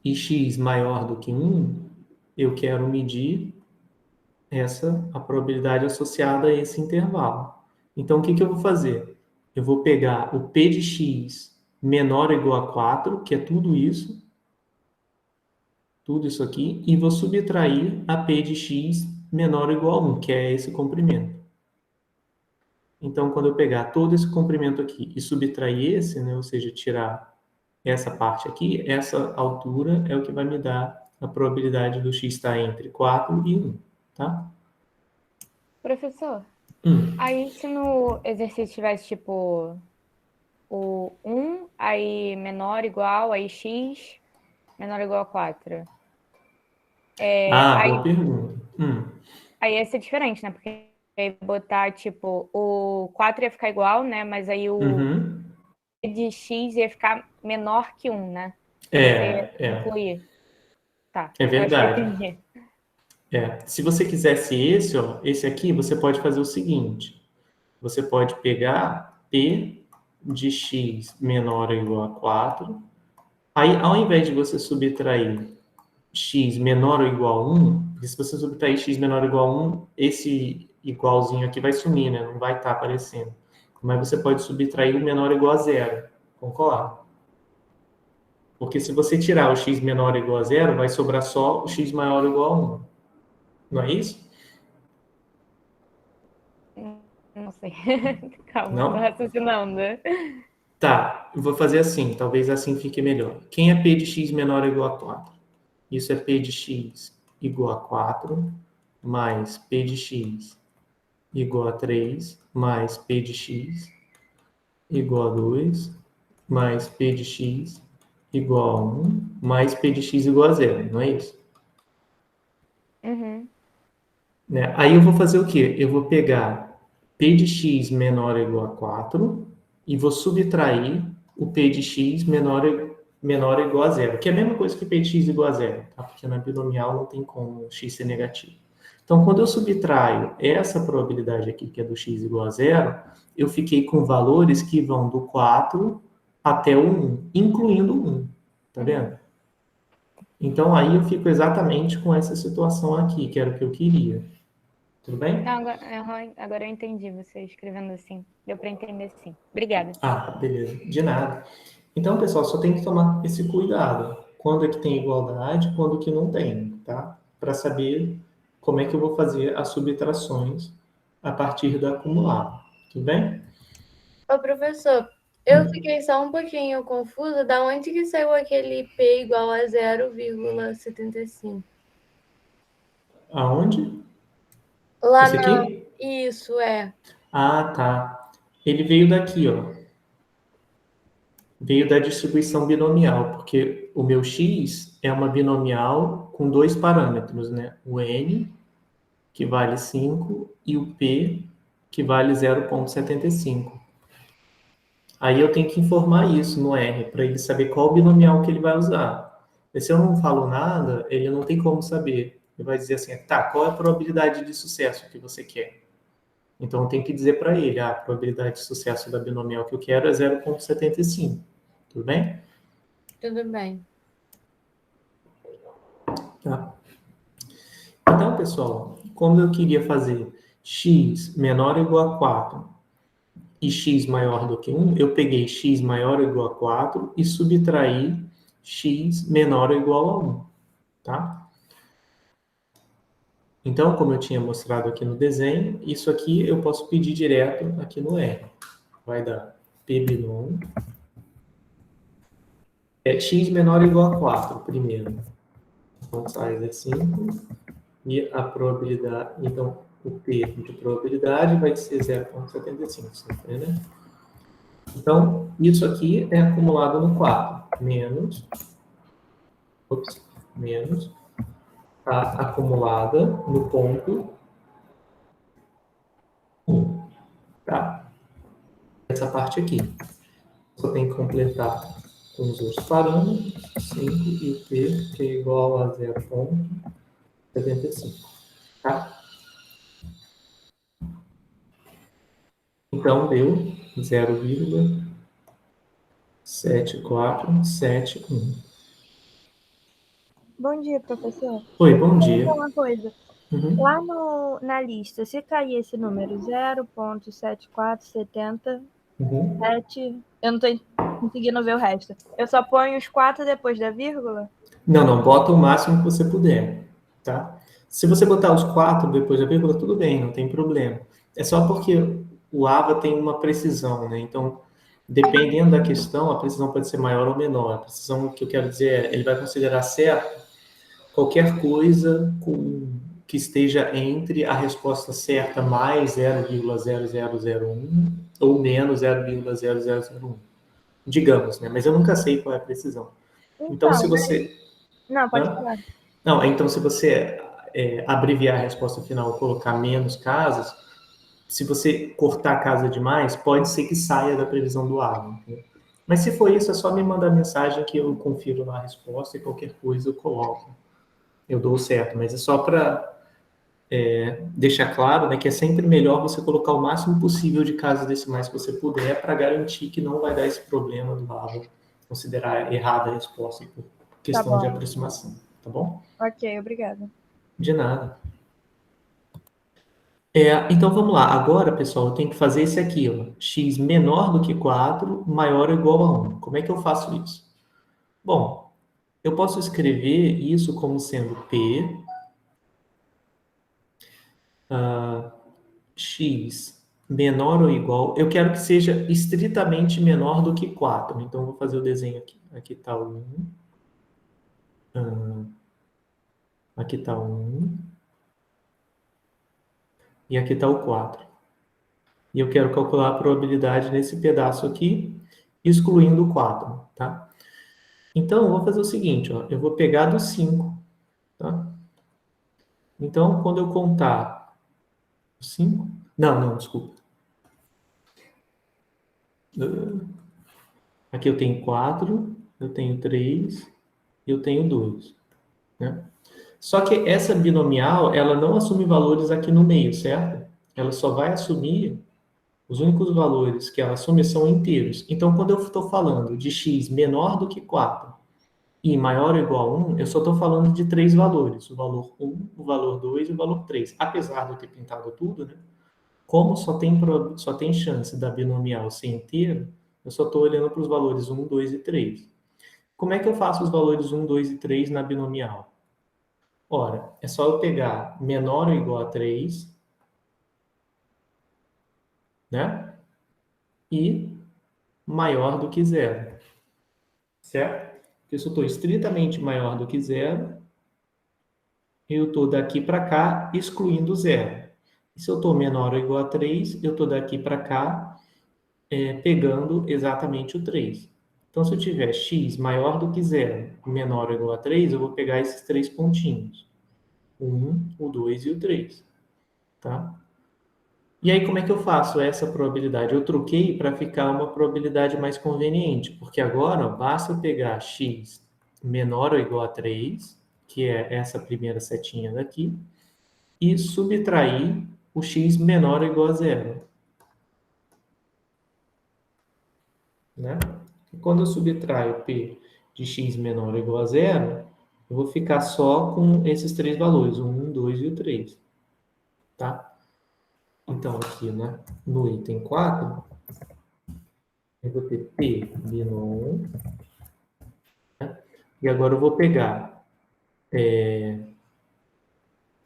e x maior do que 1, eu quero medir a probabilidade associada a esse intervalo. Então, o que que eu vou fazer? Eu vou pegar o p de x menor ou igual a 4, que é tudo isso aqui, e vou subtrair a p de x menor ou igual a 1, que é esse comprimento. Então, quando eu pegar todo esse comprimento aqui e subtrair esse, né, ou seja, tirar essa parte aqui, essa altura é o que vai me dar a probabilidade do x estar entre 4 e 1, tá? Professor, aí se no exercício tivesse tipo o 1, aí menor igual, aí x menor igual a 4. Boa pergunta. Aí ia ser diferente, né? Porque aí botar, tipo, o 4 ia ficar igual, né? Mas aí o Uhum. de x ia ficar menor que 1, né? Incluir. Tá. É verdade. Eu acho que eu entendi. Se você quisesse esse, ó, esse aqui, você pode fazer o seguinte. Você pode pegar P de x menor ou igual a 4. Aí, ao invés de você subtrair x menor ou igual a 1, porque se você subtrair x menor ou igual a 1, esse igualzinho aqui vai sumir, né? Não vai estar aparecendo. Mas você pode subtrair o menor ou igual a 0. Concorda? Porque se você tirar o x menor ou igual a 0, vai sobrar só o x maior ou igual a 1. Não é isso? Não sei. Calma, Não? tô raciocinando. Tá, eu vou fazer assim, talvez assim fique melhor. Quem é p de x menor ou igual a 4? Isso é p de x igual a 4, mais p de x igual a 3, mais p de x igual a 2, mais p de x igual a 1, mais p de x igual a 0, não é isso? Uhum. Né? Aí eu vou fazer o quê? Eu vou pegar p de x menor ou igual a 4 e vou subtrair o p de x menor ou igual a 0, que é a mesma coisa que p de x igual a 0, tá? Porque na binomial não tem como x ser negativo. Então, quando eu subtraio essa probabilidade aqui, que é do x igual a 0, eu fiquei com valores que vão do 4 até o 1, incluindo o 1. Tá vendo? Então, aí eu fico exatamente com essa situação aqui, que era o que eu queria. Tudo bem? Não, agora eu entendi você escrevendo assim. Deu para entender sim. Obrigada. Ah, beleza. De nada. Então, pessoal, só tem que tomar esse cuidado. Quando é que tem igualdade, quando que não tem, tá? Para saber como é que eu vou fazer as subtrações a partir da acumulada. Tudo bem? Ô, professor, eu fiquei só um pouquinho confusa. Da onde que saiu aquele P igual a 0,75? Aonde? Lá Esse na... aqui? Isso, é. Ah, tá. Ele veio daqui, ó. Veio da distribuição binomial, porque o meu x é uma binomial com dois parâmetros, né? O n, que vale 5, e o p, que vale 0,75. Aí eu tenho que informar isso no R, para ele saber qual binomial que ele vai usar. E se eu não falo nada, ele não tem como saber. Ele vai dizer assim, tá, qual é a probabilidade de sucesso que você quer? Então eu tenho que dizer para ele, a probabilidade de sucesso da binomial que eu quero é 0,75. Tudo bem? Tudo bem. Tá. Então, pessoal, como eu queria fazer x menor ou igual a 4 e x maior do que 1, eu peguei x maior ou igual a 4 e subtraí x menor ou igual a 1, tá? Então, como eu tinha mostrado aqui no desenho, isso aqui eu posso pedir direto aqui no R. Vai dar P binom x menor ou igual a 4, primeiro. Então, size é 5. E a probabilidade, então, o P de probabilidade vai ser 0,75, sempre, né? Então, isso aqui é acumulado no 4, menos a acumulada no ponto 1, tá? Essa parte aqui. Só tem que completar com os outros parâmetros, 5 e o P, que é igual a 0,75, tá? Então, deu 0,7471. Bom dia, professor. Oi, bom Vou dia. falar uma coisa. Uhum. Lá na lista, se cair esse número 0,7477, eu não estou conseguindo ver o resto. Eu só ponho os 4 depois da vírgula? Não, bota o máximo que você puder, tá? Se você botar os 4 depois da vírgula, tudo bem, não tem problema. É só porque o AVA tem uma precisão, né? Então, dependendo da questão, a precisão pode ser maior ou menor. A precisão que eu quero dizer é, ele vai considerar certo qualquer coisa que esteja entre a resposta certa mais 0,0001 ou menos 0,0001. Digamos, né? Mas eu nunca sei qual é a precisão. Então, se você... Não, pode falar. Não, então se você abreviar a resposta final e colocar menos casas, se você cortar a casa demais, pode ser que saia da previsão do AVA. Né? Mas se for isso, é só me mandar mensagem que eu confiro lá a resposta e qualquer coisa eu coloco. Eu dou certo, mas é só para deixar claro, né, que é sempre melhor você colocar o máximo possível de casas decimais que você puder para garantir que não vai dar esse problema do Lava considerar errada a resposta por questão de bom. aproximação, tá bom? Ok, obrigada. De nada. Então vamos lá. Agora, pessoal, eu tenho que fazer esse aqui, ó. X menor do que 4, maior ou igual a 1. Como é que eu faço isso? Bom, eu posso escrever isso como sendo P X menor ou igual. Eu quero que seja estritamente menor do que 4. Então, eu vou fazer o desenho aqui. Aqui está o 1. Aqui está o 1. E aqui está o 4. E eu quero calcular a probabilidade nesse pedaço aqui, excluindo o 4, tá? Então, eu vou fazer o seguinte, ó, eu vou pegar do 5, tá? Então, quando eu contar 5... Não, desculpa. Aqui eu tenho 4, eu tenho 3 e eu tenho 2, né? Só que essa binomial, ela não assume valores aqui no meio, certo? Ela só vai assumir, os únicos valores que ela assume são inteiros. Então, quando eu estou falando de x menor do que 4 e maior ou igual a 1, eu só estou falando de 3 valores, o valor 1, o valor 2 e o valor 3. Apesar de eu ter pintado tudo, né? Como só tem chance da binomial ser inteiro, eu só estou olhando para os valores 1, 2 e 3. Como é que eu faço os valores 1, 2 e 3 na binomial? Ora, é só eu pegar menor ou igual a 3, né? E maior do que zero, certo? Porque se eu estou estritamente maior do que zero, eu estou daqui para cá excluindo zero. E se eu estou menor ou igual a 3, eu estou daqui para cá pegando exatamente o 3. Então, se eu tiver x maior do que zero, menor ou igual a 3, eu vou pegar esses 3 pontinhos. O 1, o 2 e o 3. Tá? E aí, como é que eu faço essa probabilidade? Eu troquei para ficar uma probabilidade mais conveniente, porque agora ó, basta eu pegar x menor ou igual a 3, que é essa primeira setinha daqui, e subtrair o x menor ou igual a zero. Né? E quando eu subtraio p de x menor ou igual a zero, eu vou ficar só com esses 3 valores, o 1, 2 e o 3. Tá? Então, aqui né, no item 4, eu vou ter p binom, né? E agora eu vou pegar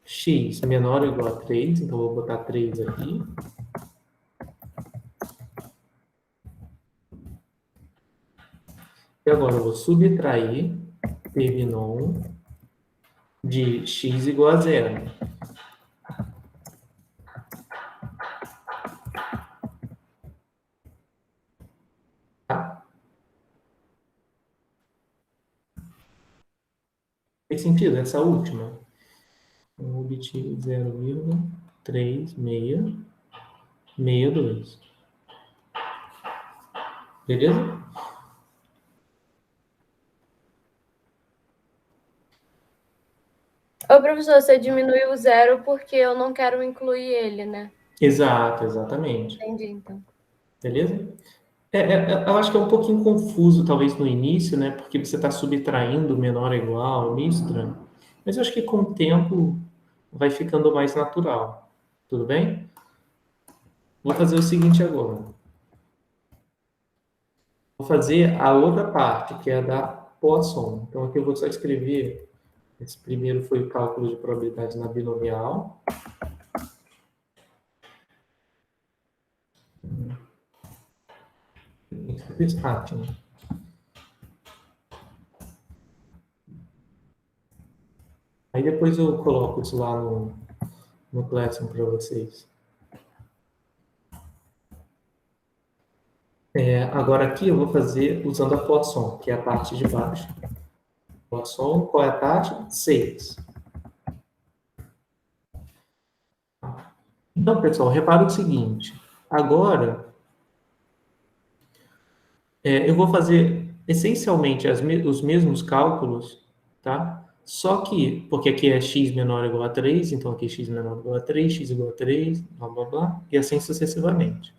x menor ou igual a 3, então eu vou botar 3 aqui. E agora eu vou subtrair p binom de x igual a zero. Tá? Fez sentido essa última? Eu obtive 0,3662. Beleza? Ô, professor, você diminuiu o zero porque eu não quero incluir ele, né? Exato, exatamente. Entendi, então. Beleza? Eu acho que é um pouquinho confuso, talvez, no início, né? Porque você está subtraindo menor ou igual, é meio estranho. Mas eu acho que com o tempo vai ficando mais natural. Tudo bem? Vou fazer o seguinte agora. Vou fazer a outra parte, que é a da Poisson. Então, aqui eu vou só escrever. Esse primeiro foi o cálculo de probabilidade na binomial. Aí depois eu coloco isso lá no Classroom para vocês. Agora aqui eu vou fazer usando a Poisson, que é a parte de baixo. Poisson, qual é a taxa? 6. Então, pessoal, repara o seguinte. Agora, eu vou fazer essencialmente os mesmos cálculos, tá? Só que, porque aqui é x menor ou igual a 3, então aqui x menor ou igual a 3, x igual a 3, blá, blá, blá, e assim sucessivamente.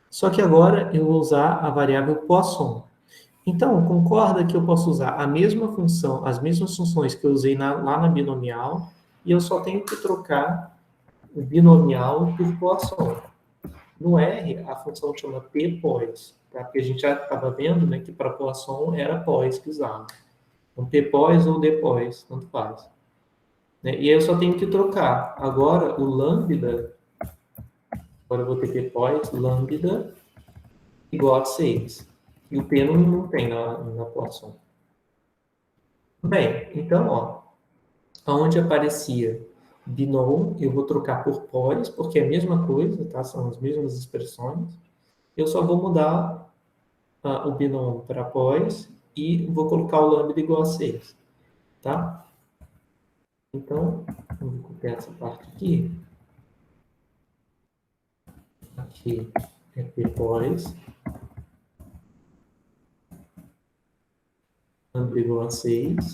Só que agora eu vou usar a variável Poisson. Então, concorda que eu posso usar a mesma função, as mesmas funções que eu usei lá na binomial, e eu só tenho que trocar o binomial por Poisson. No R, a função chama P-pos, tá? Porque a gente já estava vendo, né, que para Poisson era pos que usava. Então, P-pos ou D-pos, tanto faz. Né? E aí eu só tenho que trocar. Agora, o lambda, agora eu vou ter P-pos, lambda, igual a 6. E o P não tem na Poisson. Bem, então, ó, onde aparecia binom, eu vou trocar por pos, porque é a mesma coisa, tá? São as mesmas expressões. Eu só vou mudar o binom para pos e vou colocar o lambda igual a 6, tá? Então, eu vou copiar essa parte aqui. Aqui é ppos, lambda igual a 6.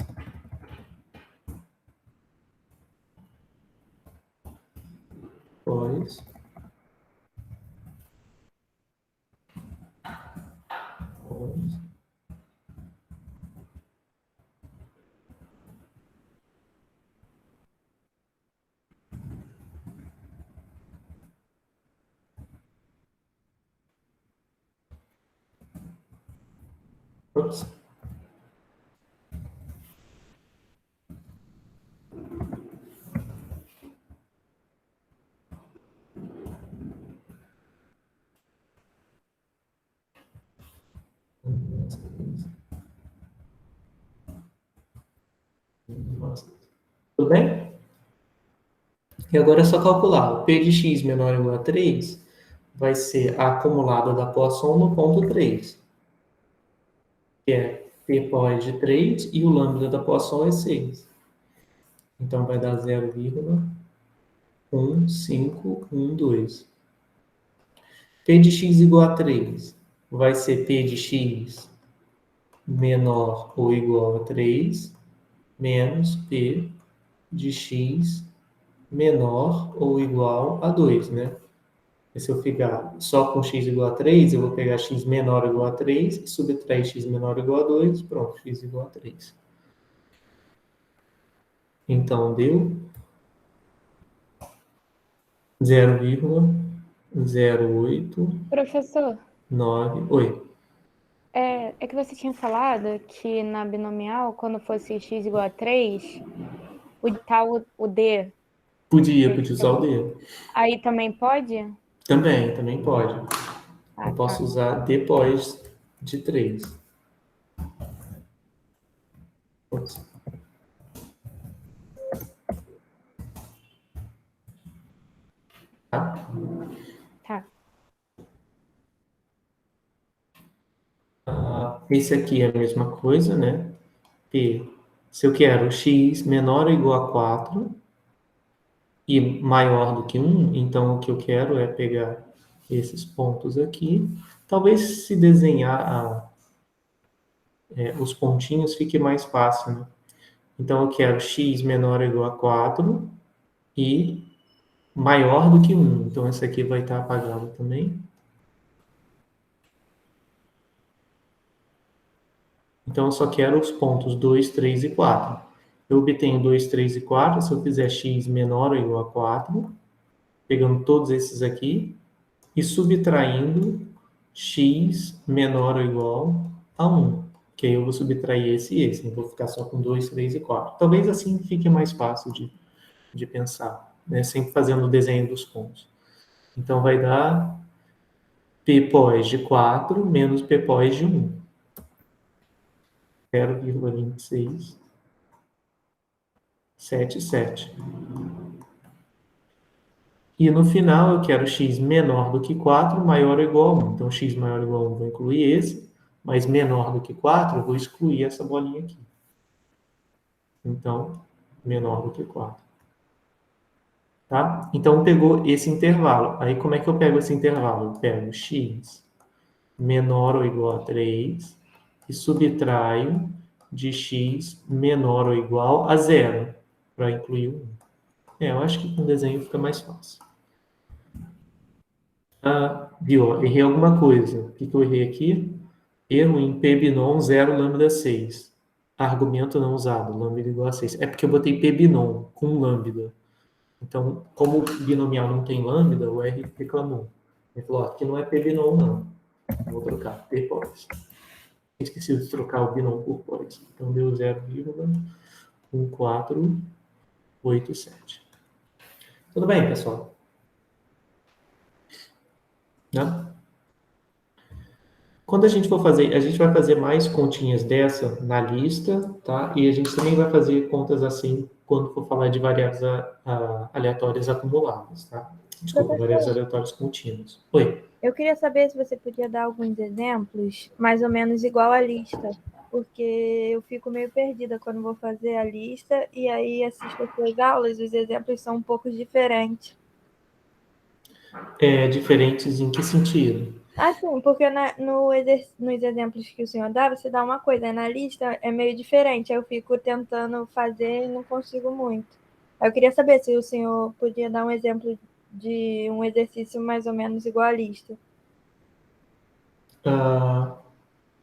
Pos. Pos. Ops. Tudo bem? E agora é só calcular. O P de x menor ou igual a 3 vai ser a acumulada da Poisson no ponto 3, que é P pos de 3 e o lambda da Poisson é 6. Então vai dar 0,1512. P de x igual a 3 vai ser P de x menor ou igual a 3 menos P de x menor ou igual a 2, né? E se eu ficar só com x igual a 3, eu vou pegar x menor ou igual a 3 e subtrair x menor ou igual a 2, pronto, x igual a 3. Então, deu 0,089. Professor, Oi. é que você tinha falado que na binomial, quando fosse x igual a 3, o D. Podia usar o D. Aí também pode? Também pode. Eu posso Tá. usar depois de 3. Ops. Tá? Tá. Esse aqui é a mesma coisa, né? P. Se eu quero x menor ou igual a 4 e maior do que 1, então o que eu quero é pegar esses pontos aqui. Talvez se desenhar os pontinhos fique mais fácil, né? Então eu quero x menor ou igual a 4 e maior do que 1. Então esse aqui vai estar apagado também. Então eu só quero os pontos 2, 3 e 4. Eu obtenho 2, 3 e 4 se eu fizer x menor ou igual a 4, pegando todos esses aqui e subtraindo x menor ou igual a 1. Que aí eu vou subtrair esse e esse. Não vou ficar só com 2, 3 e 4. Talvez assim fique mais fácil de pensar, né? Sempre fazendo o desenho dos pontos. Então vai dar ppos de 4 menos ppos de 1. 0,2677. E no final eu quero x menor do que 4, maior ou igual a 1. Então, x maior ou igual a 1 vou incluir esse, mas menor do que 4 eu vou excluir essa bolinha aqui. Então, menor do que 4. Tá? Então, pegou esse intervalo. Aí, como é que eu pego esse intervalo? Eu pego x menor ou igual a 3 e subtraio de x menor ou igual a 0, para incluir o 1. Eu acho que com desenho fica mais fácil. Viu? Errei alguma coisa. O que eu errei aqui? Erro em pbinom 0 lambda 6. Argumento não usado, lambda igual a 6. É porque eu botei pbinom com lambda. Então, como o binomial não tem lambda, o R reclamou. Ele falou, aqui não é pbinom não. Vou trocar p pós. Esqueci de trocar o binom por pós. Então, deu 0,1487. Tudo bem, pessoal? Né? Quando a gente for fazer, a gente vai fazer mais continhas dessa na lista, tá? E a gente também vai fazer contas assim quando for falar de variáveis aleatórias acumuladas, tá? Desculpa, variáveis aleatórias contínuas. Oi. Eu queria saber se você podia dar alguns exemplos, mais ou menos igual à lista, porque eu fico meio perdida quando vou fazer a lista e aí assisto as suas aulas, os exemplos são um pouco diferentes. Diferentes em que sentido? Sim, porque nos exemplos que o senhor dá, você dá uma coisa, aí na lista é meio diferente, aí eu fico tentando fazer e não consigo muito. Aí eu queria saber se o senhor podia dar um exemplo de um exercício mais ou menos igual à lista.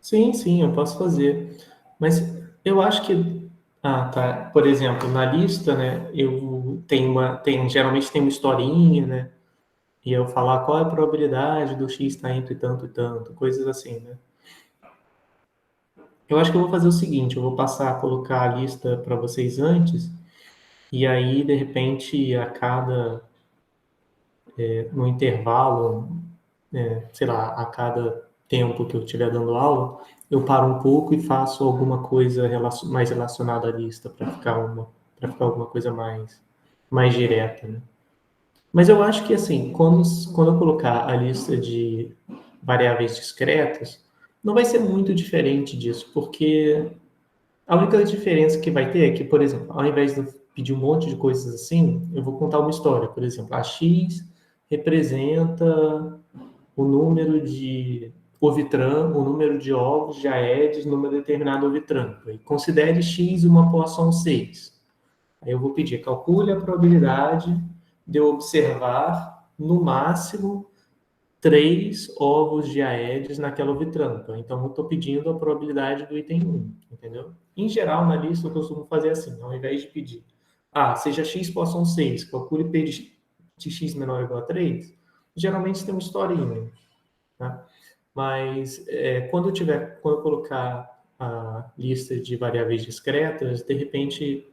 Sim, eu posso fazer. Mas eu acho que... tá. Por exemplo, na lista, né, geralmente tem uma historinha, né? E eu falar qual é a probabilidade do x estar entre tanto e tanto, coisas assim, né? Eu acho que eu vou fazer o seguinte, eu vou passar a colocar a lista para vocês antes, e aí, de repente, no intervalo, sei lá, a cada tempo que eu estiver dando aula, eu paro um pouco e faço alguma coisa mais relacionada à lista, para ficar alguma coisa mais direta, né? Mas eu acho que, assim, quando eu colocar a lista de variáveis discretas, não vai ser muito diferente disso, porque a única diferença que vai ter é que, por exemplo, ao invés de eu pedir um monte de coisas assim, eu vou contar uma história. Por exemplo, a x representa o número de o número de ovos de Aedes numa determinada ovitrampa. E considere x uma poação 6. Aí eu vou pedir, calcule a probabilidade de eu observar, no máximo, 3 ovos de Aedes naquela ovitrampa. Então, eu estou pedindo a probabilidade do item 1, entendeu? Em geral, na lista, eu costumo fazer assim, ao invés de pedir, seja x poação 6, calcule p de x menor ou igual a 3, geralmente tem uma historinha, tá? Mas quando eu colocar a lista de variáveis discretas, de repente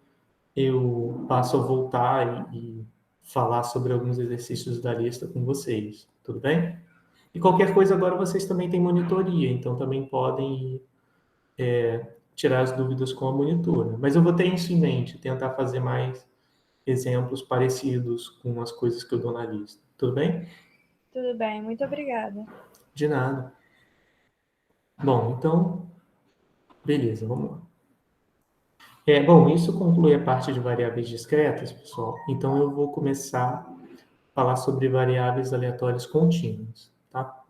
eu passo a voltar e falar sobre alguns exercícios da lista com vocês, tudo bem? E qualquer coisa agora vocês também têm monitoria, então também podem tirar as dúvidas com a monitora. Mas eu vou ter isso em mente, tentar fazer mais exemplos parecidos com as coisas que eu dou na lista, tudo bem? Tudo bem, muito obrigada. De nada. Bom, então, beleza, vamos lá. Bom, isso conclui a parte de variáveis discretas, pessoal. Então, eu vou começar a falar sobre variáveis aleatórias contínuas, tá?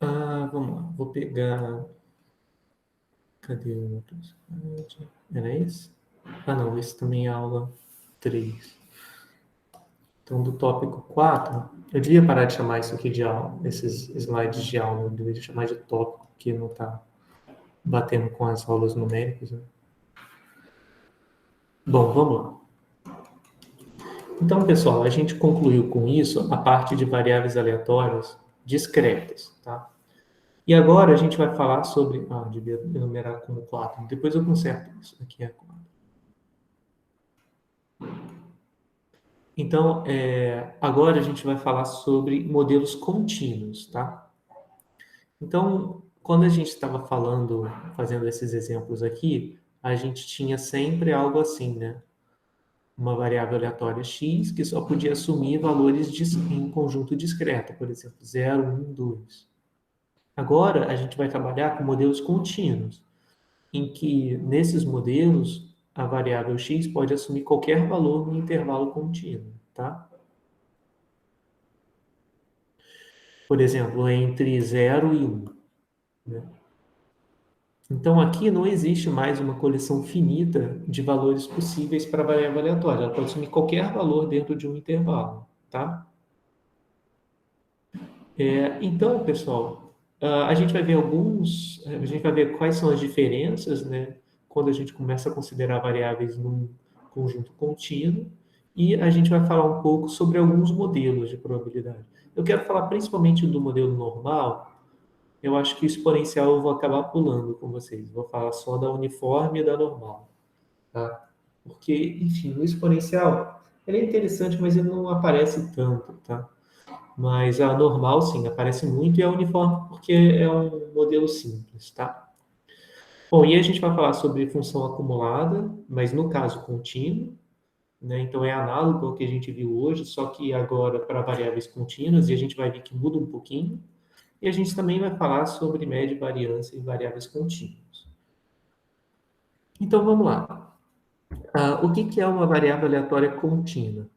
Vamos lá, vou pegar... Cadê o outro slide? Era esse? Não, esse também é aula 3. Então, do tópico 4, eu devia parar de chamar isso aqui de aula, esses slides de aula, eu deveria chamar de tópico, que não está batendo com as aulas numéricas, né? Bom, vamos lá. Então, pessoal, a gente concluiu com isso a parte de variáveis aleatórias discretas, tá? E agora a gente vai falar sobre... devia enumerar como 4. Depois eu conserto isso. Aqui é 4. Então, agora a gente vai falar sobre modelos contínuos, tá? Então, quando a gente estava fazendo esses exemplos aqui, a gente tinha sempre algo assim, né? Uma variável aleatória x que só podia assumir valores em conjunto discreto, por exemplo, 0, 1, 2. Agora, a gente vai trabalhar com modelos contínuos, em que, nesses modelos, a variável x pode assumir qualquer valor no intervalo contínuo, tá? por exemplo, entre 0 e 1. Né? Então, aqui não existe mais uma coleção finita de valores possíveis para a variável aleatória. Ela pode assumir qualquer valor dentro de um intervalo, tá? Então, pessoal, a gente vai ver a gente vai ver quais são as diferenças, né, quando a gente começa a considerar variáveis num conjunto contínuo, e a gente vai falar um pouco sobre alguns modelos de probabilidade. Eu quero falar principalmente do modelo normal. Eu acho que o exponencial eu vou acabar pulando com vocês. Vou falar só da uniforme e da normal, tá? Porque, enfim, o exponencial, ele é interessante, mas ele não aparece tanto, tá? Mas a normal, sim, aparece muito, e a uniforme porque é um modelo simples, tá? Bom, e a gente vai falar sobre função acumulada, mas no caso contínuo, né? Então é análogo ao que a gente viu hoje, só que agora para variáveis contínuas, e a gente vai ver que muda um pouquinho. E a gente também vai falar sobre média e variância em variáveis contínuas. Então vamos lá. O que é uma variável aleatória contínua?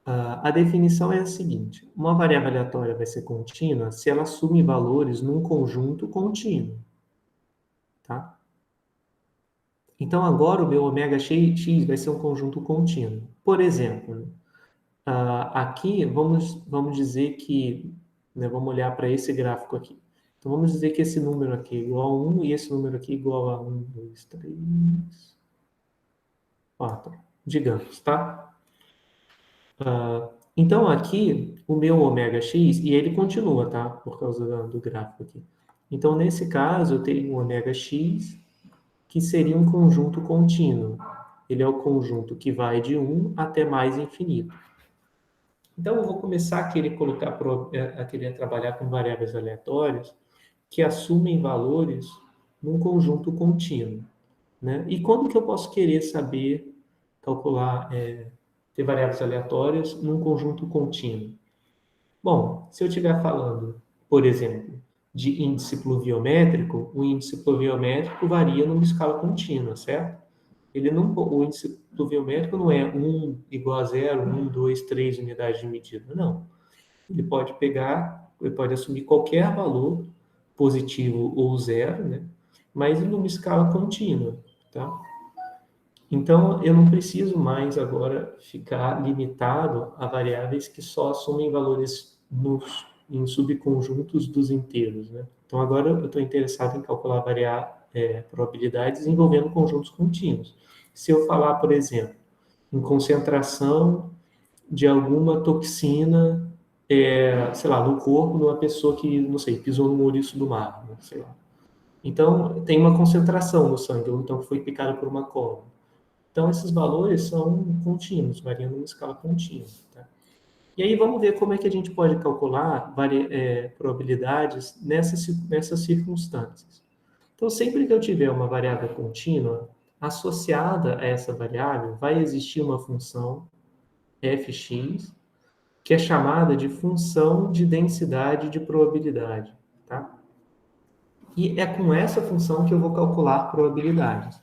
A definição é a seguinte: uma variável aleatória vai ser contínua se ela assume valores num conjunto contínuo. Tá? Então, agora o meu ômega x vai ser um conjunto contínuo. Por exemplo, aqui vamos dizer que, né, vamos olhar para esse gráfico aqui. Então, vamos dizer que esse número aqui é igual a 1 e esse número aqui é igual a 1, 2, 3, 4, digamos, tá? Então, aqui, o meu ômega x, e ele continua, tá? Por causa do gráfico aqui. Então, nesse caso, eu tenho um ômega x, que seria um conjunto contínuo. Ele é o conjunto que vai de 1 até mais infinito. Então, eu vou começar a querer trabalhar com variáveis aleatórias que assumem valores num conjunto contínuo. Né? E como que eu posso querer saber calcular, ter variáveis aleatórias num conjunto contínuo? Bom, se eu estiver falando, por exemplo, de índice pluviométrico, o índice pluviométrico varia numa escala contínua, certo? O índice pluviométrico não é 1 igual a 0, 1, 2, 3 unidades de medida, não. Ele pode assumir qualquer valor, positivo ou zero, né? Mas em uma escala contínua, tá? Então, eu não preciso mais agora ficar limitado a variáveis que só assumem valores em subconjuntos dos inteiros, né? Então, agora eu estou interessado em calcular probabilidades envolvendo conjuntos contínuos. Se eu falar, por exemplo, em concentração de alguma toxina, sei lá, no corpo de uma pessoa que, não sei, pisou no ouriço do mar, né? Sei lá. Então, tem uma concentração no sangue, ou então foi picada por uma cobra. Então, esses valores são contínuos, variam numa escala contínua. Tá? E aí, vamos ver como é que a gente pode calcular probabilidades nessas circunstâncias. Então, sempre que eu tiver uma variável contínua, associada a essa variável, vai existir uma função fx, que é chamada de função de densidade de probabilidade. Tá? E é com essa função que eu vou calcular probabilidades.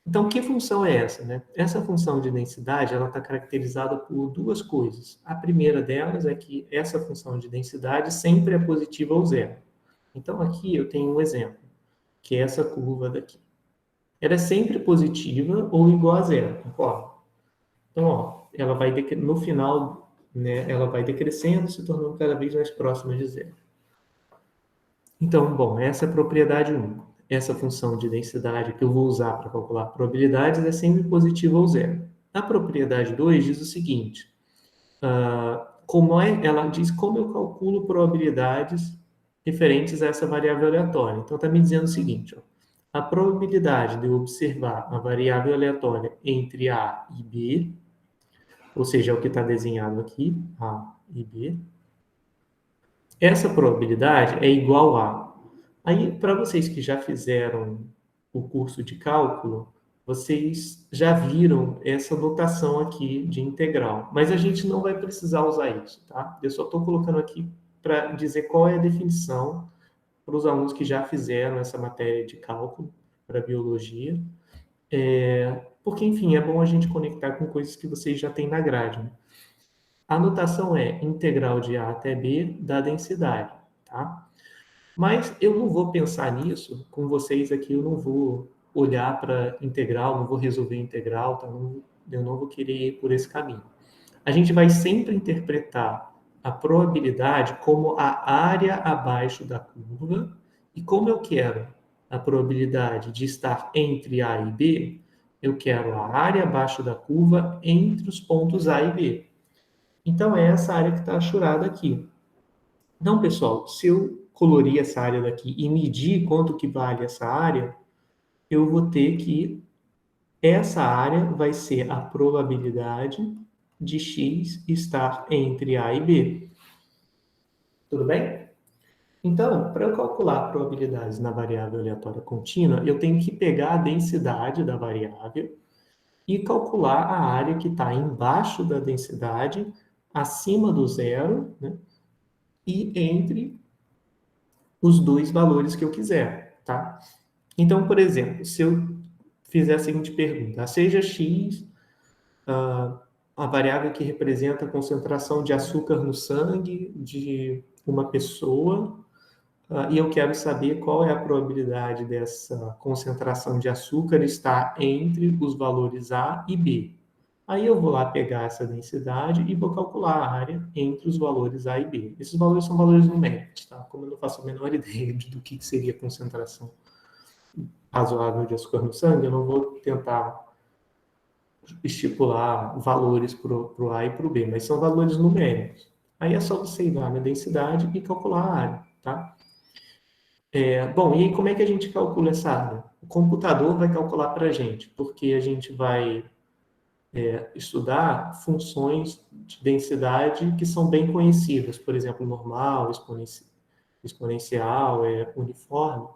Então, que função é essa? Né? Essa função de densidade ela está caracterizada por duas coisas. A primeira delas é que essa função de densidade sempre é positiva ou zero. Então, aqui eu tenho um exemplo, que é essa curva daqui. Ela é sempre positiva ou igual a zero, concorda? Então, ó, ela vai no final, né, ela vai decrescendo, se tornando cada vez mais próxima de zero. Então, bom, essa é a propriedade 1. Essa função de densidade que eu vou usar para calcular probabilidades é sempre positiva ou zero. A propriedade 2 diz o seguinte, ela diz como eu calculo probabilidades referentes a essa variável aleatória. Então, está me dizendo o seguinte, ó, a probabilidade de eu observar a variável aleatória entre A e B, ou seja, é o que está desenhado aqui, A e B, essa probabilidade é igual a... Aí, para vocês que já fizeram o curso de cálculo, vocês já viram essa notação aqui de integral. Mas a gente não vai precisar usar isso, tá? Eu só estou colocando aqui para dizer qual é a definição para os alunos que já fizeram essa matéria de cálculo para biologia. Porque, enfim, é bom a gente conectar com coisas que vocês já têm na grade, né? A notação é integral de A até B da densidade, tá? Mas eu não vou pensar nisso com vocês aqui, eu não vou olhar para integral, não vou resolver integral, tá? Eu não vou querer ir por esse caminho. A gente vai sempre interpretar a probabilidade como a área abaixo da curva, e como eu quero a probabilidade de estar entre A e B, eu quero a área abaixo da curva entre os pontos A e B. Então, é essa área que está achurada aqui. Então, pessoal, se eu colorir essa área daqui e medir quanto que vale essa área, eu vou ter que essa área vai ser a probabilidade de x estar entre A e B. Tudo bem? Então, para eu calcular probabilidades na variável aleatória contínua, eu tenho que pegar a densidade da variável e calcular a área que está embaixo da densidade, acima do zero, né? E entre os dois valores que eu quiser, tá? Então, por exemplo, se eu fizer a seguinte pergunta, seja x a variável que representa a concentração de açúcar no sangue de uma pessoa, e eu quero saber qual é a probabilidade dessa concentração de açúcar estar entre os valores A e B. Aí eu vou lá pegar essa densidade e vou calcular a área entre os valores A e B. Esses valores são valores numéricos, tá? Como eu não faço a menor ideia do que seria a concentração razoável de açúcar no sangue, eu não vou tentar estipular valores para o A e para o B, mas são valores numéricos. Aí é só você ir lá na densidade e calcular a área, tá? Bom, e aí como é que a gente calcula essa área? O computador vai calcular para a gente, porque a gente vai estudar funções de densidade que são bem conhecidas, por exemplo, normal, exponencial, uniforme.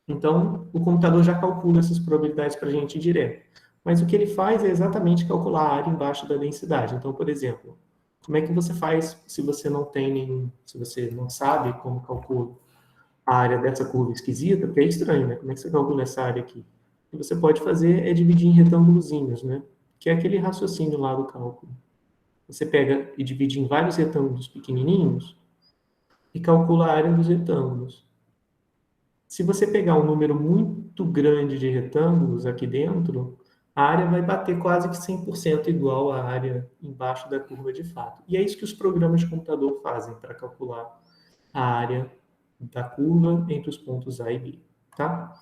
Então, o computador já calcula essas probabilidades para a gente direto. Mas o que ele faz é exatamente calcular a área embaixo da densidade. Então, por exemplo, como é que você faz se você não tem nenhum, se você não sabe como calcula a área dessa curva esquisita? Porque é estranho, né? Como é que você calcula essa área aqui? O que você pode fazer é dividir em retângulozinhos, né? Que é aquele raciocínio lá do cálculo. Você pega e divide em vários retângulos pequenininhos e calcula a área dos retângulos. Se você pegar um número muito grande de retângulos aqui dentro, a área vai bater quase que 100% igual à área embaixo da curva de fato. E é isso que os programas de computador fazem para calcular a área da curva entre os pontos A e B, tá?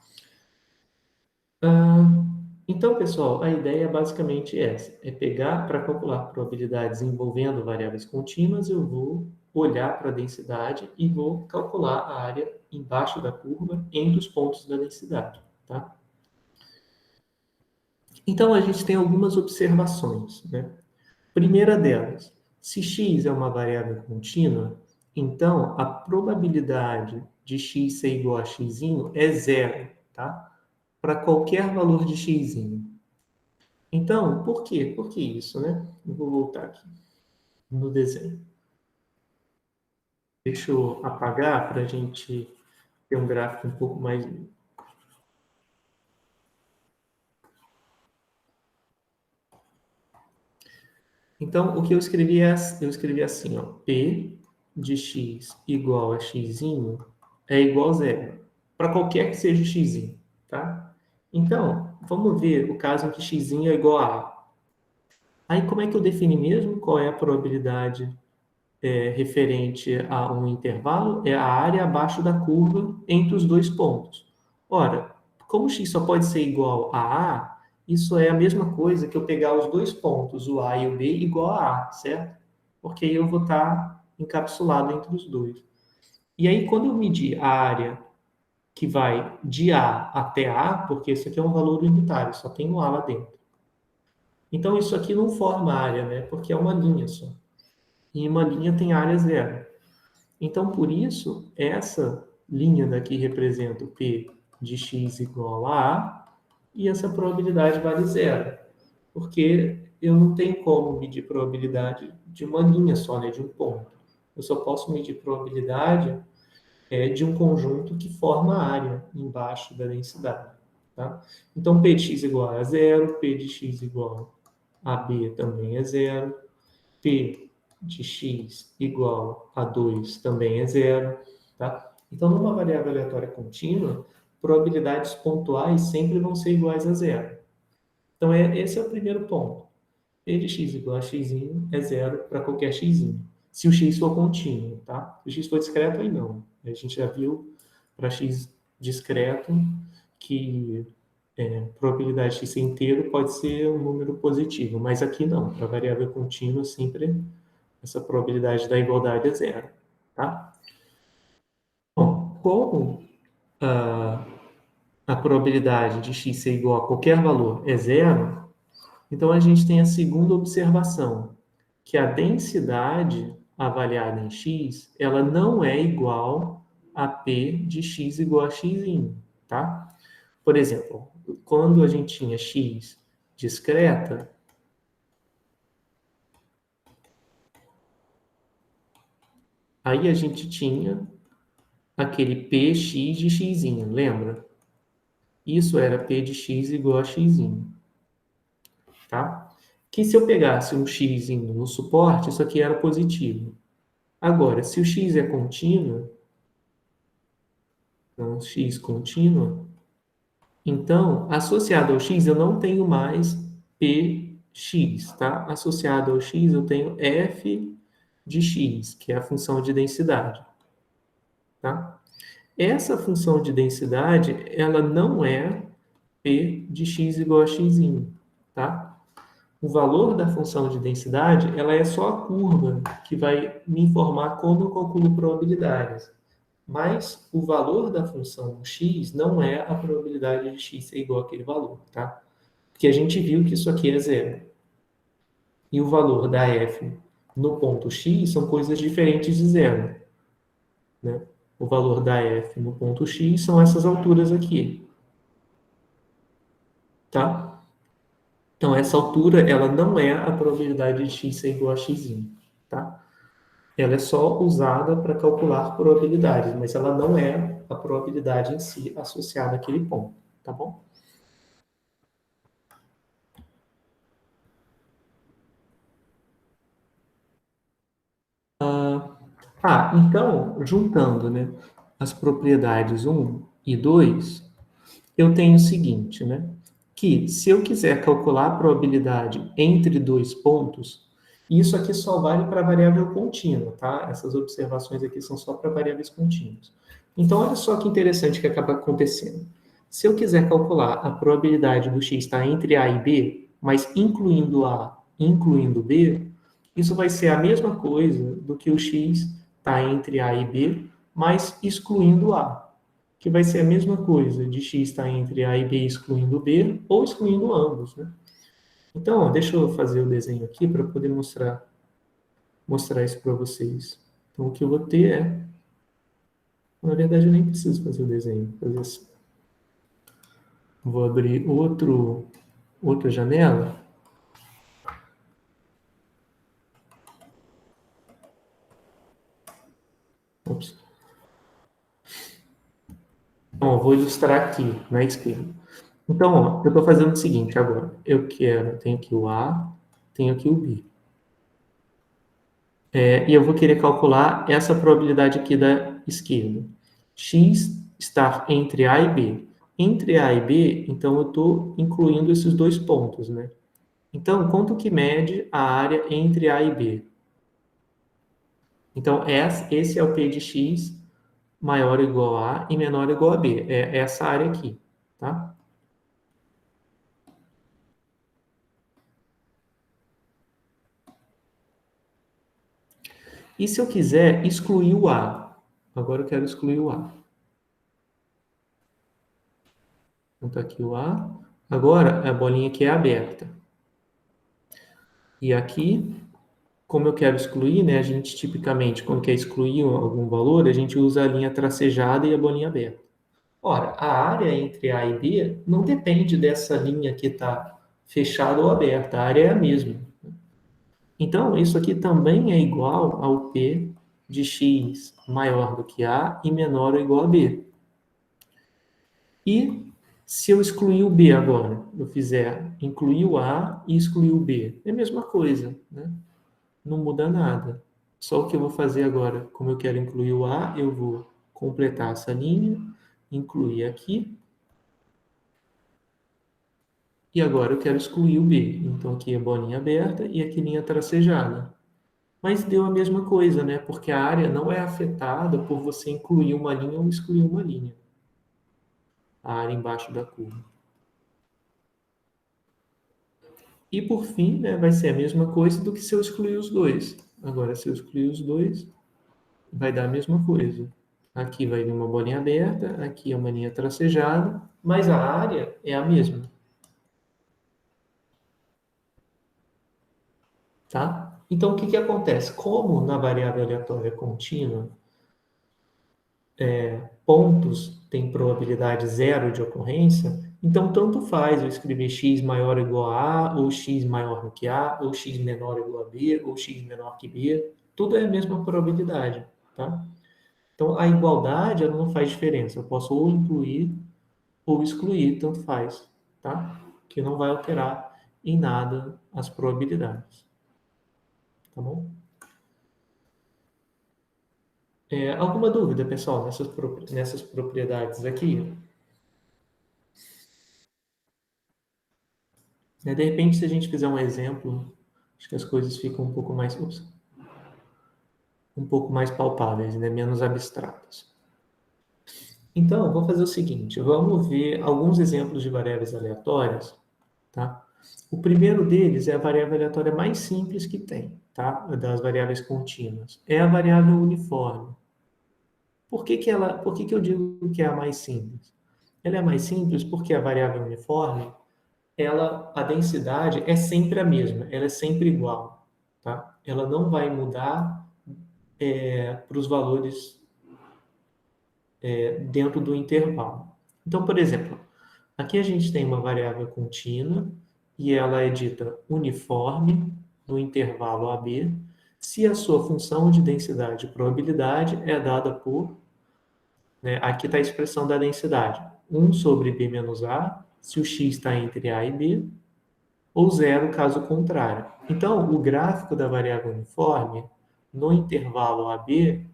Então, pessoal, a ideia é basicamente essa, é pegar para calcular probabilidades envolvendo variáveis contínuas, eu vou olhar para a densidade e vou calcular a área embaixo da curva entre os pontos da densidade, tá? Então, a gente tem algumas observações, né? Primeira delas, se x é uma variável contínua, então a probabilidade de x ser igual a x é zero, tá? Para qualquer valor de x. Então, por quê? Por que isso, né? Eu vou voltar aqui no desenho. Deixa eu apagar para a gente ter um gráfico um pouco mais limpo. Então, o que eu escrevi assim, ó, P de x igual a x é igual a zero, para qualquer que seja o x, tá? Então, vamos ver o caso em que x é igual a A. Aí, como é que eu defini mesmo qual é a probabilidade referente a um intervalo? É a área abaixo da curva entre os dois pontos. Ora, como x só pode ser igual a A, isso é a mesma coisa que eu pegar os dois pontos, o A e o B, igual a A, certo? Porque aí eu vou estar encapsulado entre os dois. E aí, quando eu medir a área que vai de A até A, porque isso aqui é um valor unitário, só tem um A lá dentro. Então, isso aqui não forma área, né? Porque é uma linha só. E uma linha tem área zero. Então, por isso, essa linha daqui representa o P de x igual a A, e essa probabilidade vale zero. Porque eu não tenho como medir probabilidade de uma linha só, né? De um ponto. Eu só posso medir probabilidade de um conjunto que forma a área embaixo da densidade. Tá? Então, P de x igual a zero, P de x igual a B também é zero, P de x igual a 2 também é zero, tá? Então, numa variável aleatória contínua, probabilidades pontuais sempre vão ser iguais a zero. Então, esse é o primeiro ponto. P de x igual a x é zero para qualquer x. Se o x for contínuo, tá? Se o x for discreto, aí não. A gente já viu para x discreto que probabilidade de x ser inteiro pode ser um número positivo, mas aqui não. Para variável contínua, sempre essa probabilidade da igualdade é zero, tá? Bom, como a probabilidade de x ser igual a qualquer valor é zero, então a gente tem a segunda observação, que a densidade avaliada em x, ela não é igual a P de x igual a x, tá? Por exemplo, quando a gente tinha x discreta, aí a gente tinha aquele px de x, lembra? Isso era p de x igual a x, tá? Que se eu pegasse um x no suporte, isso aqui era positivo. Agora, se o x é contínuo, então x contínua, então, associado ao x, eu não tenho mais px, tá? Associado ao x, eu tenho f de x, que é a função de densidade, tá? Essa função de densidade, ela não é p de x igual a x, tá? O valor da função de densidade, ela é só a curva que vai me informar como eu calculo probabilidades. Mas o valor da função x não é a probabilidade de x ser igual àquele valor, tá? Porque a gente viu que isso aqui é zero. E o valor da f no ponto x são coisas diferentes de zero, né? O valor da f no ponto x são essas alturas aqui, tá? Então, essa altura, ela não é a probabilidade de x ser igual a x, tá? Ela é só usada para calcular probabilidades, mas ela não é a probabilidade em si associada àquele ponto, tá bom? Então, juntando, né, as propriedades 1 e 2, eu tenho o seguinte, né? Que se eu quiser calcular a probabilidade entre dois pontos, isso aqui só vale para variável contínua, tá? Essas observações aqui são só para variáveis contínuas. Então, olha só que interessante que acaba acontecendo. Se eu quiser calcular a probabilidade do x estar entre A e B, mas incluindo A, incluindo B, isso vai ser a mesma coisa do que o x está entre A e B, mas excluindo A, que vai ser a mesma coisa de x estar entre A e B excluindo B ou excluindo ambos, né? Então, ó, deixa eu fazer o desenho aqui para poder mostrar isso para vocês. Então, o que eu vou ter é... Na verdade, eu nem preciso fazer o desenho. Vou fazer assim. Vou abrir outra janela. Ops. Então, eu vou ilustrar aqui, na esquerda. Então, ó, eu estou fazendo o seguinte agora. Tenho aqui o A, tenho aqui o B. E eu vou querer calcular essa probabilidade aqui da esquerda. X estar entre A e B. Entre A e B, então eu estou incluindo esses dois pontos, né? Então, quanto que mede a área entre A e B? Então, esse é o P de X maior ou igual a A e menor ou igual a B. É essa área aqui, tá? E se eu quiser excluir o A? Agora eu quero excluir o A. Então, tá aqui o A. Agora, a bolinha aqui é aberta. E aqui, como eu quero excluir, né? A gente tipicamente, quando quer excluir algum valor, a gente usa a linha tracejada e a bolinha aberta. Ora, a área entre A e B não depende dessa linha que está fechada ou aberta. A área é a mesma. Então, isso aqui também é igual ao P de x maior do que A e menor ou igual a B. E se eu excluir o B agora, eu fizer incluir o A e excluir o B, é a mesma coisa, né? não muda nada. Só o que eu vou fazer agora, como eu quero incluir o A, eu vou completar essa linha, incluir aqui, e agora eu quero excluir o B. Então aqui é bolinha aberta e aqui linha tracejada. Mas deu a mesma coisa, né? Porque a área não é afetada por você incluir uma linha ou excluir uma linha. A área embaixo da curva. E por fim, né, vai ser a mesma coisa do que se eu excluir os dois. Agora, se eu excluir os dois, vai dar a mesma coisa. Aqui vai vir uma bolinha aberta, aqui é uma linha tracejada, mas a área é a mesma. Tá? Então, o que acontece? Como na variável aleatória contínua, pontos têm probabilidade zero de ocorrência, então tanto faz eu escrever x maior ou igual a, ou x maior do que a, ou x menor ou igual a b, ou x menor que b, tudo é a mesma probabilidade, tá? Então, a igualdade, ela não faz diferença, eu posso ou incluir ou excluir, tanto faz, tá? Que não vai alterar em nada as probabilidades, tá bom? Alguma dúvida, pessoal, nessas propriedades aqui? De repente, se a gente fizer um exemplo, acho que as coisas ficam um pouco mais palpáveis, né? Menos abstratas. Então, vou fazer o seguinte, vamos ver alguns exemplos de variáveis aleatórias, tá? O primeiro deles é a variável aleatória mais simples que tem, tá? Das variáveis contínuas. É a variável uniforme. Por que eu digo que é a mais simples? Ela é mais simples porque a variável uniforme, a densidade é sempre a mesma, ela é sempre igual, tá? Ela não vai mudar para os valores dentro do intervalo. Então, por exemplo, aqui a gente tem uma variável contínua e ela é dita uniforme no intervalo AB, se a sua função de densidade e probabilidade é dada por, né, aqui está a expressão da densidade, 1 sobre B menos A, se o x está entre A e B, ou zero caso contrário. Então, o gráfico da variável uniforme no intervalo AB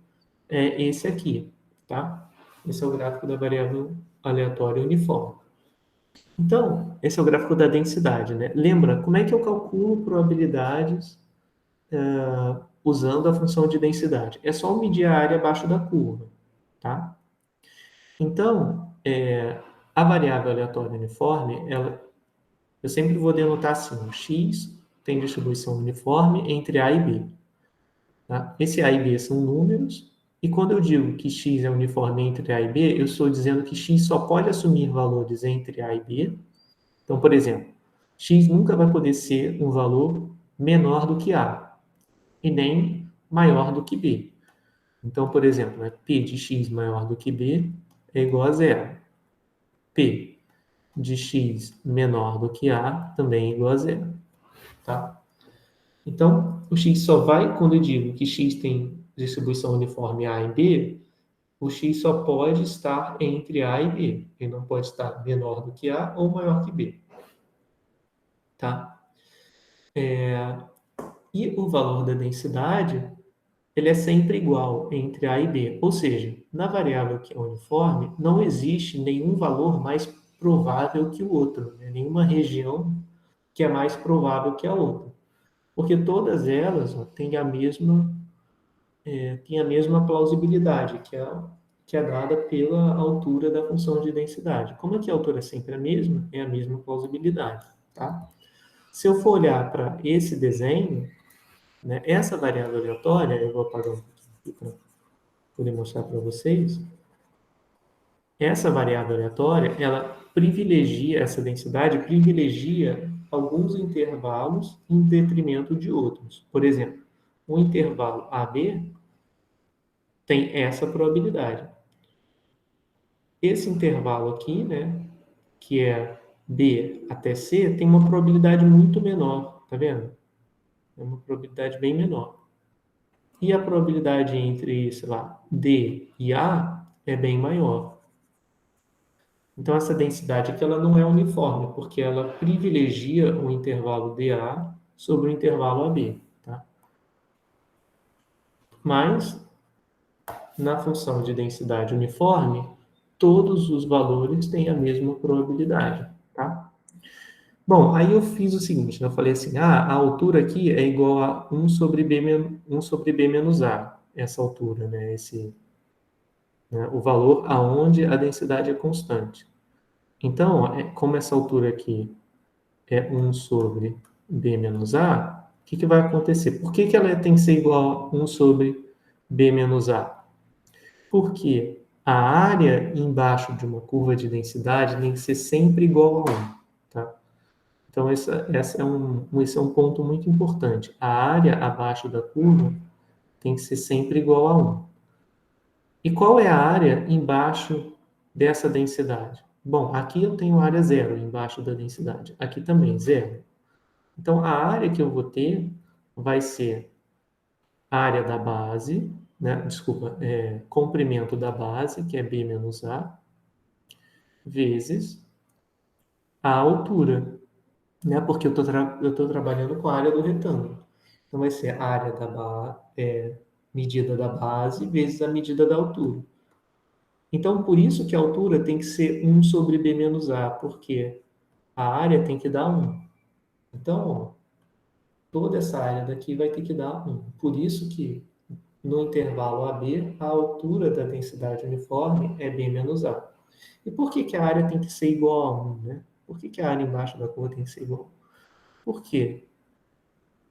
é esse aqui, tá? Esse é o gráfico da variável aleatória uniforme. Então, esse é o gráfico da densidade, né? Lembra, como é que eu calculo probabilidades usando a função de densidade? É só medir a área abaixo da curva, tá? Então, a variável aleatória uniforme, eu sempre vou denotar assim, o x tem distribuição uniforme entre A e B. Tá? Esse A e B são números, e quando eu digo que x é uniforme entre A e B, eu estou dizendo que x só pode assumir valores entre A e B. Então, por exemplo, x nunca vai poder ser um valor menor do que A, e nem maior do que B. Então, por exemplo, P de x maior do que B é igual a zero. P de x menor do que A também é igual a zero. Tá? Então, o x só vai, quando eu digo que x tem distribuição uniforme A e B, o x só pode estar entre A e B. Ele não pode estar menor do que A ou maior que B. Tá? E o valor da densidade, ele é sempre igual entre A e B. Ou seja, na variável que é uniforme, não existe nenhum valor mais provável que o outro, né? Nenhuma região que é mais provável que a outra. Porque todas elas têm a mesma plausibilidade, que é dada pela altura da função de densidade. Como é que a altura é sempre a mesma, é a mesma plausibilidade. Tá? Se eu for olhar para esse desenho, né, essa variável aleatória, eu vou apagar um pouquinho para poder mostrar para vocês, essa variável aleatória, essa densidade privilegia alguns intervalos em detrimento de outros. Por exemplo, o intervalo AB tem essa probabilidade. Esse intervalo aqui, né, que é B até C, tem uma probabilidade muito menor, tá vendo? É uma probabilidade bem menor. E a probabilidade entre, sei lá, D e A é bem maior. Então, essa densidade aqui ela não é uniforme, porque ela privilegia o intervalo DA sobre o intervalo AB. Tá? mas na função de densidade uniforme, todos os valores têm a mesma probabilidade, tá? Bom, aí eu fiz o seguinte, né? Eu falei assim, a altura aqui é igual a 1 sobre B menos A, essa altura, né? O valor aonde a densidade é constante. Então, como essa altura aqui é 1 sobre B menos A, o que vai acontecer? Por que ela tem que ser igual a 1 sobre B menos A? Porque a área embaixo de uma curva de densidade tem que ser sempre igual a 1, tá? Então, esse é um ponto muito importante. A área abaixo da curva tem que ser sempre igual a 1. E qual é a área embaixo dessa densidade? Bom, aqui eu tenho área zero embaixo da densidade. Aqui também, zero. Então, a área que eu vou ter vai ser a área da base, né? Desculpa, comprimento da base, que é B menos A, vezes a altura, né? Porque eu estou trabalhando com a área do retângulo. Então, vai ser a área medida da base vezes a medida da altura. Então, por isso que a altura tem que ser 1 sobre B menos A, porque a área tem que dar 1. Então, ó, toda essa área daqui vai ter que dar 1. Por isso que no intervalo AB, a altura da densidade uniforme é B menos A. E por que a área tem que ser igual a 1, né? Por que a área embaixo da curva tem que ser igual? Porque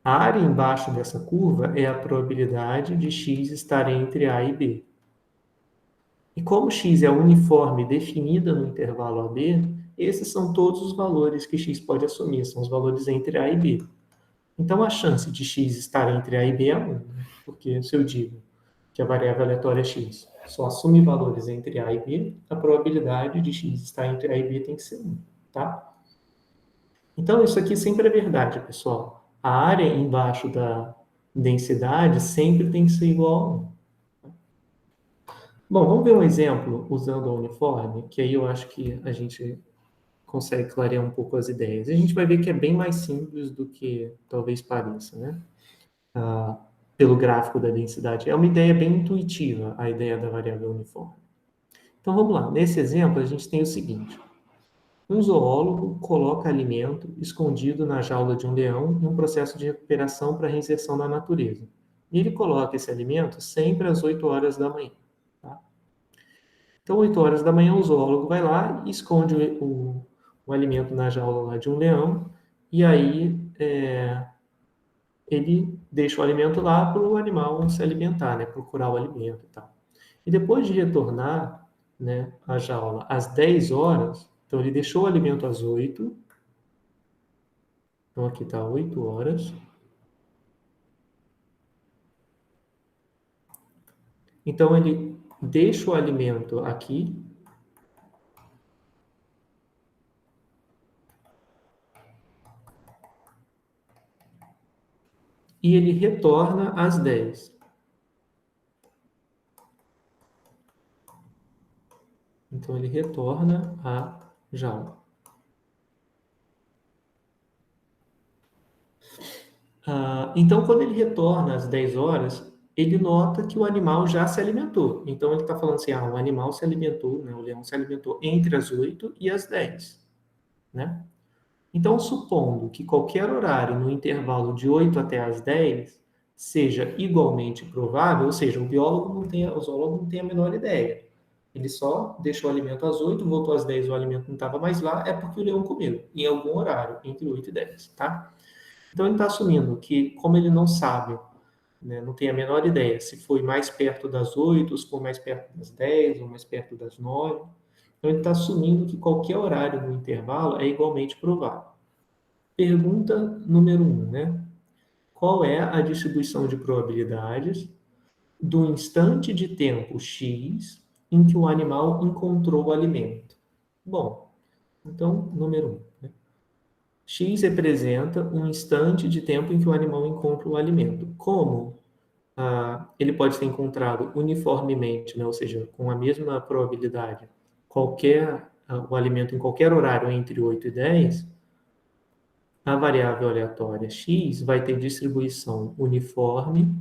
a área embaixo dessa curva é a probabilidade de x estar entre A e B. E como x é uniforme definida no intervalo AB, esses são todos os valores que x pode assumir, são os valores entre A e B. Então, a chance de x estar entre A e B é 1, né? Porque se eu digo que a variável aleatória é x só assume valores entre A e B, a probabilidade de x estar entre A e B tem que ser 1, tá? Então, isso aqui sempre é verdade, pessoal. A área embaixo da densidade sempre tem que ser igual a 1. Bom, vamos ver um exemplo usando o uniforme, que aí eu acho que a gente consegue clarear um pouco as ideias. A gente vai ver que é bem mais simples do que talvez pareça, né? Pelo gráfico da densidade. É uma ideia bem intuitiva, a ideia da variável uniforme. Então, vamos lá. Nesse exemplo, a gente tem o seguinte. Um zoólogo coloca alimento escondido na jaula de um leão em um processo de recuperação para reinserção na natureza. E ele coloca esse alimento sempre às 8 horas da manhã. Tá? Então, 8 horas da manhã, o zoólogo vai lá e esconde o alimento na jaula lá de um leão, e aí ele deixa o alimento lá para o animal se alimentar, né? Procurar o alimento e tal. E depois de retornar, né, à jaula às 10 horas, então ele deixou o alimento às 8, então aqui está 8 horas. Então ele deixa o alimento aqui, e ele retorna às 10. Então, ele retorna à jaula. Então, quando ele retorna às 10 horas, ele nota que o animal já se alimentou. Então, ele está falando assim, o animal se alimentou, né, o leão se alimentou entre as 8 e as 10. Né? Então, supondo que qualquer horário no intervalo de 8 até as 10 seja igualmente provável, ou seja, o zoólogo não tem a menor ideia. Ele só deixou o alimento às 8, voltou às 10, o alimento não estava mais lá, é porque o leão comeu, em algum horário, entre 8 e 10, tá? Então, ele está assumindo que, como ele não sabe, né, não tem a menor ideia se foi mais perto das 8, se foi mais perto das 10, ou mais perto das 9, então ele está assumindo que qualquer horário no intervalo é igualmente provável. Pergunta número 1, né? Qual é a distribuição de probabilidades do instante de tempo x em que o animal encontrou o alimento? Bom, então, número 1. Né? X representa um instante de tempo em que o animal encontra o alimento. Como ele pode ser encontrado uniformemente, né? Ou seja, com a mesma probabilidade, o alimento em qualquer horário entre 8 e 10, a variável aleatória x vai ter distribuição uniforme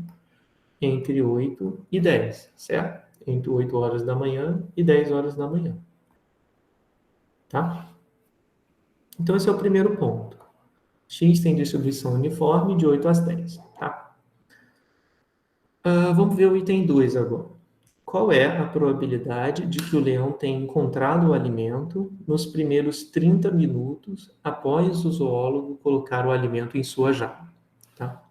entre 8 e 10, certo? Entre 8 horas da manhã e 10 horas da manhã. Tá? Então, esse é o primeiro ponto. X tem distribuição uniforme de 8 às 10. Tá? Vamos ver o item 2 agora. Qual é a probabilidade de que o leão tenha encontrado o alimento nos primeiros 30 minutos após o zoólogo colocar o alimento em sua jaula? Tá?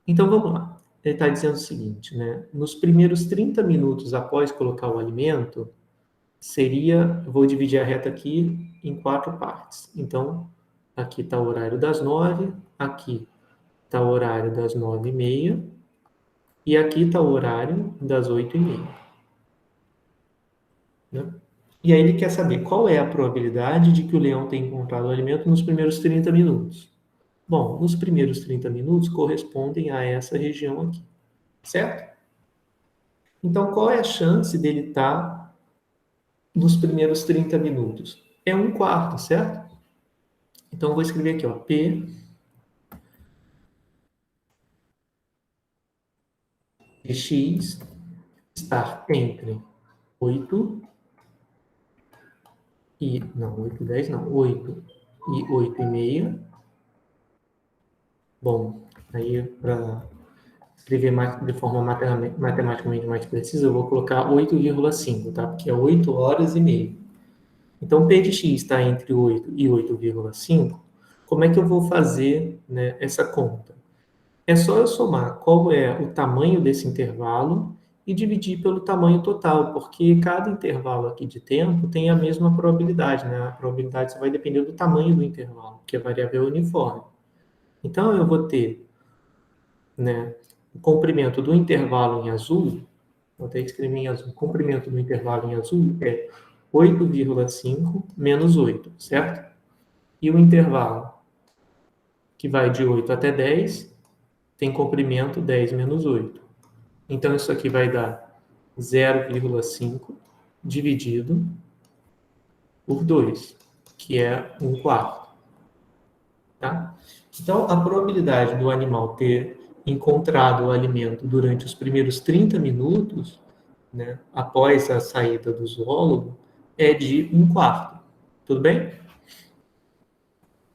Então, vamos lá. Ele está dizendo o seguinte, né? Nos primeiros 30 minutos após colocar o alimento, seria, vou dividir a reta aqui em 4 partes. Então, aqui está o horário das 9, aqui está o horário das 9h30, e aqui está o horário das 8h30. Né? E aí ele quer saber qual é a probabilidade de que o leão tenha encontrado o alimento nos primeiros 30 minutos. Bom, nos primeiros 30 minutos correspondem a essa região aqui, certo? Então, qual é a chance dele estar nos primeiros 30 minutos? É 1/4, certo? Então, eu vou escrever aqui, ó, P de X estar entre 8 e... Não, 8 e 10 não. 8 e 8h30. Bom, aí para escrever mais, de forma matematicamente mais precisa, eu vou colocar 8,5, tá? Porque é 8 horas e meia. Então, P de X está entre 8 e 8,5. Como é que eu vou fazer, né, essa conta? É só eu somar qual é o tamanho desse intervalo e dividir pelo tamanho total, porque cada intervalo aqui de tempo tem a mesma probabilidade, né? A probabilidade só vai depender do tamanho do intervalo, que é variável uniforme. Então, eu vou ter, né, o comprimento do intervalo em azul, vou até escrever em azul, o comprimento do intervalo em azul é 8,5 menos 8, certo? E o intervalo que vai de 8 até 10 tem comprimento 10 menos 8. Então, isso aqui vai dar 0,5 dividido por 2, que é 1/4. Tá? Então, a probabilidade do animal ter encontrado o alimento durante os primeiros 30 minutos, né, após a saída do zoólogo, é de 1/4. Tudo bem?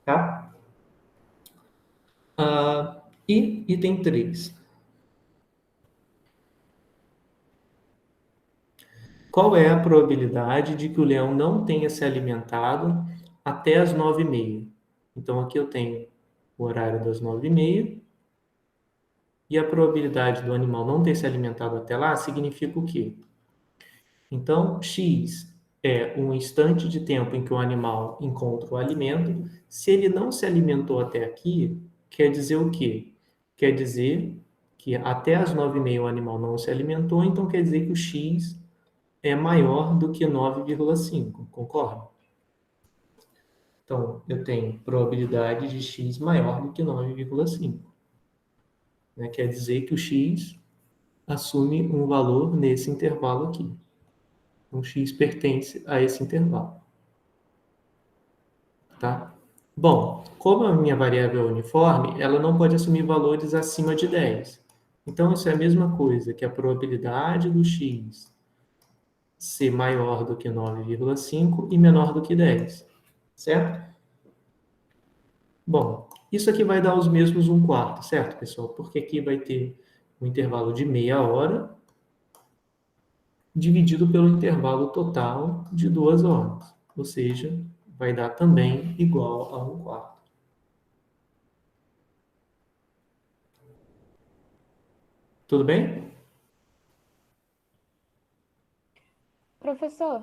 Tá? E item 3. Qual é a probabilidade de que o leão não tenha se alimentado até as 9h30? Então, aqui eu tenho o horário das 9h30. E a probabilidade do animal não ter se alimentado até lá significa o quê? Então, X é um instante de tempo em que o animal encontra o alimento. Se ele não se alimentou até aqui, quer dizer o quê? Quer dizer que até as 9h30 o animal não se alimentou, então quer dizer que o X é maior do que 9,5, concorda? Então, eu tenho probabilidade de X maior do que 9,5. Né? Quer dizer que o X assume um valor nesse intervalo aqui. Então, X pertence a esse intervalo. Tá? Bom, como a minha variável é uniforme, ela não pode assumir valores acima de 10. Então, isso é a mesma coisa que a probabilidade do X ser maior do que 9,5 e menor do que 10. Certo? Bom, isso aqui vai dar os mesmos 1/4, certo, pessoal? Porque aqui vai ter um intervalo de meia hora dividido pelo intervalo total de 2 horas. Ou seja, vai dar também igual a 1/4. Tudo bem? Professor,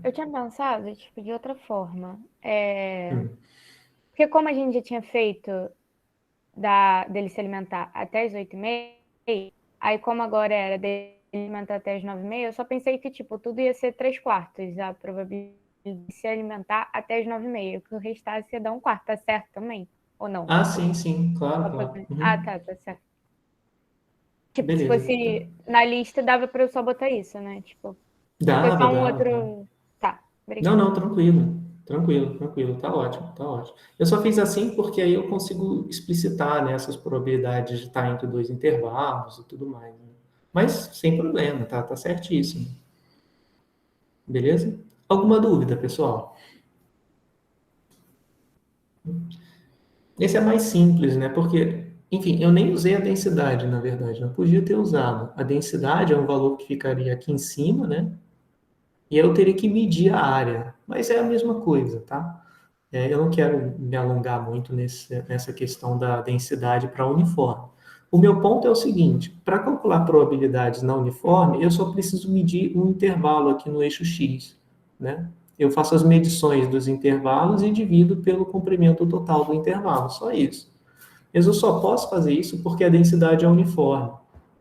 eu tinha pensado, tipo, de outra forma. Porque como a gente já tinha feito dele se alimentar até as 8h30, aí como agora era dele se alimentar até as 9h30, eu só pensei que, tipo, tudo ia ser 3/4, a probabilidade de se alimentar até as 9h30, que o restasse ia dar 1/4, tá certo também? Ou não? Ah, sim, claro, claro. Ah, tá certo. Tipo, se Beleza. fosse na lista, dava pra eu só botar isso, né? Tipo, foi Dava. só um outro... Tá, obrigada. Não, tranquilo. Tranquilo, tranquilo, tá ótimo, tá ótimo. Eu só fiz assim porque aí eu consigo explicitar, né, essas probabilidades de estar entre dois intervalos e tudo mais, né? Mas sem problema, tá certíssimo. Beleza? Alguma dúvida, pessoal? Esse é mais simples, né? Porque, enfim, eu nem usei a densidade, na verdade, não podia ter usado. A densidade é um valor que ficaria aqui em cima, né? E eu teria que medir a área, mas é a mesma coisa, tá? Eu não quero me alongar muito nessa questão da densidade para uniforme. O meu ponto é o seguinte: para calcular probabilidades na uniforme, eu só preciso medir um intervalo aqui no eixo x, né? Eu faço as medições dos intervalos e divido pelo comprimento total do intervalo, só isso. Mas eu só posso fazer isso porque a densidade é uniforme,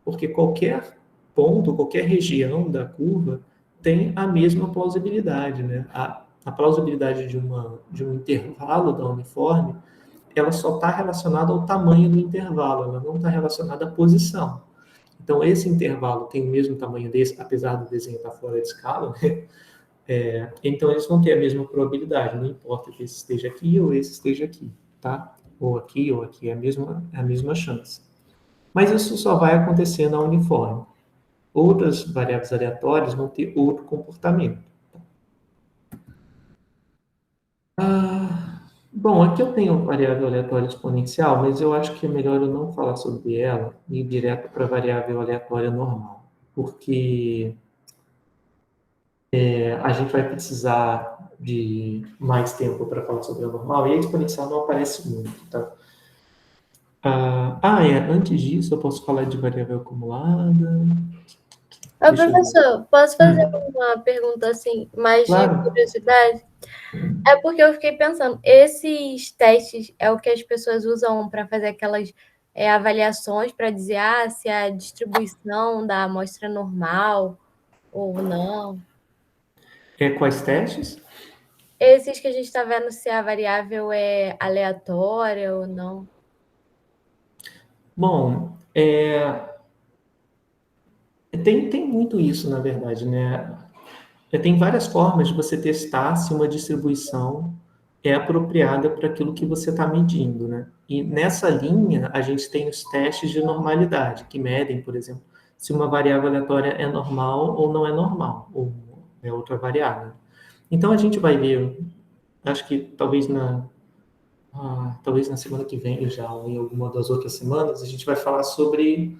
porque qualquer ponto, qualquer região da curva tem a mesma plausibilidade, né? A plausibilidade de um intervalo da uniforme, ela só está relacionada ao tamanho do intervalo, ela não está relacionada à posição. Então, esse intervalo tem o mesmo tamanho desse, apesar do desenho estar fora de escala, né? Então, eles vão ter a mesma probabilidade, não importa que esse esteja aqui ou esse esteja aqui, tá? Ou aqui, é a mesma chance. Mas isso só vai acontecer na uniforme. Outras variáveis aleatórias vão ter outro comportamento. Bom, aqui eu tenho variável aleatória exponencial, mas eu acho que é melhor eu não falar sobre ela e ir direto para a variável aleatória normal, porque a gente vai precisar de mais tempo para falar sobre a normal e a exponencial não aparece muito, tá? Antes disso, eu posso falar de variável acumulada. Deixa eu ver. Professor, posso fazer uma pergunta assim, mais de Claro. curiosidade? É porque eu fiquei pensando, esses testes é o que as pessoas usam para fazer aquelas avaliações para dizer se a distribuição da amostra é normal ou não. Quais testes? Esses que a gente está vendo se a variável é aleatória ou não. Bom, tem muito isso, na verdade, né? Tem várias formas de você testar se uma distribuição é apropriada para aquilo que você está medindo, né? E nessa linha, a gente tem os testes de normalidade, que medem, por exemplo, se uma variável aleatória é normal ou não é normal, ou é outra variável. Então, a gente vai ver, acho que talvez na semana que vem, já, ou em alguma das outras semanas, a gente vai falar sobre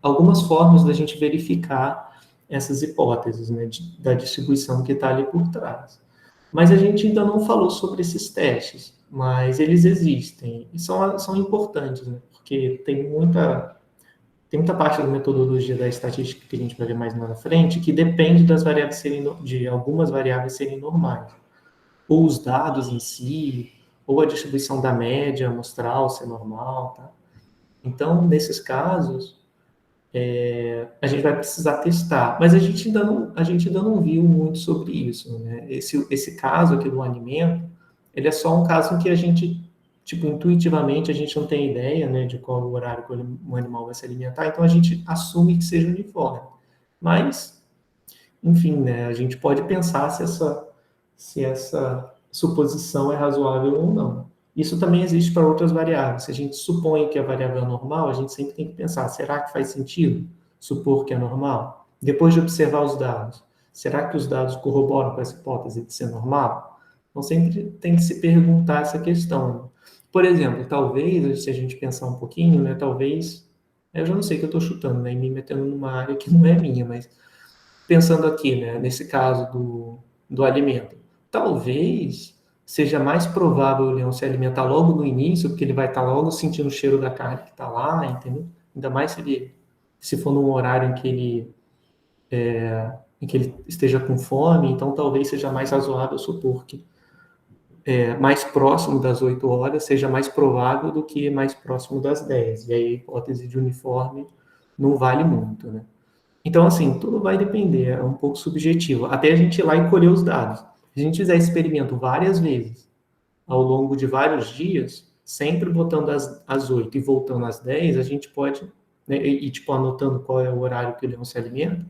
algumas formas da gente verificar essas hipóteses, né, da distribuição que está ali por trás. Mas a gente ainda não falou sobre esses testes, mas eles existem e são importantes, né, porque tem muita parte da metodologia da estatística que a gente vai ver mais lá na frente que depende das variáveis de algumas variáveis serem normais, ou os dados em si, ou a distribuição da média amostral ser normal, tá? Então, nesses casos, a gente vai precisar testar, mas a gente ainda não viu muito sobre isso, né? Esse caso aqui do alimento, ele é só um caso em que a gente, tipo, intuitivamente a gente não tem ideia, né, de qual o horário que o animal vai se alimentar, então a gente assume que seja uniforme. Mas, enfim, né, a gente pode pensar se essa suposição é razoável ou não. Isso também existe para outras variáveis. Se a gente supõe que a variável é normal, a gente sempre tem que pensar, será que faz sentido supor que é normal? Depois de observar os dados, será que os dados corroboram com essa hipótese de ser normal? Então, sempre tem que se perguntar essa questão. Por exemplo, talvez, se a gente pensar um pouquinho, né, talvez, eu já não sei que eu estou chutando, né, e me metendo numa área que não é minha, mas pensando aqui, né, nesse caso do alimento, talvez seja mais provável o leão se alimentar logo no início, porque ele vai estar logo sentindo o cheiro da carne que está lá, entendeu? Ainda mais se for num horário em que ele esteja com fome, então talvez seja mais razoável supor que mais próximo das 8 horas seja mais provável do que mais próximo das 10. E aí a hipótese de uniforme não vale muito, né? Então, assim, tudo vai depender, é um pouco subjetivo. Até a gente ir lá e colher os dados. Se a gente fizer experimento várias vezes, ao longo de vários dias, sempre botando às 8 e voltando às 10, a gente pode, né, tipo, anotando qual é o horário que o leão se alimenta,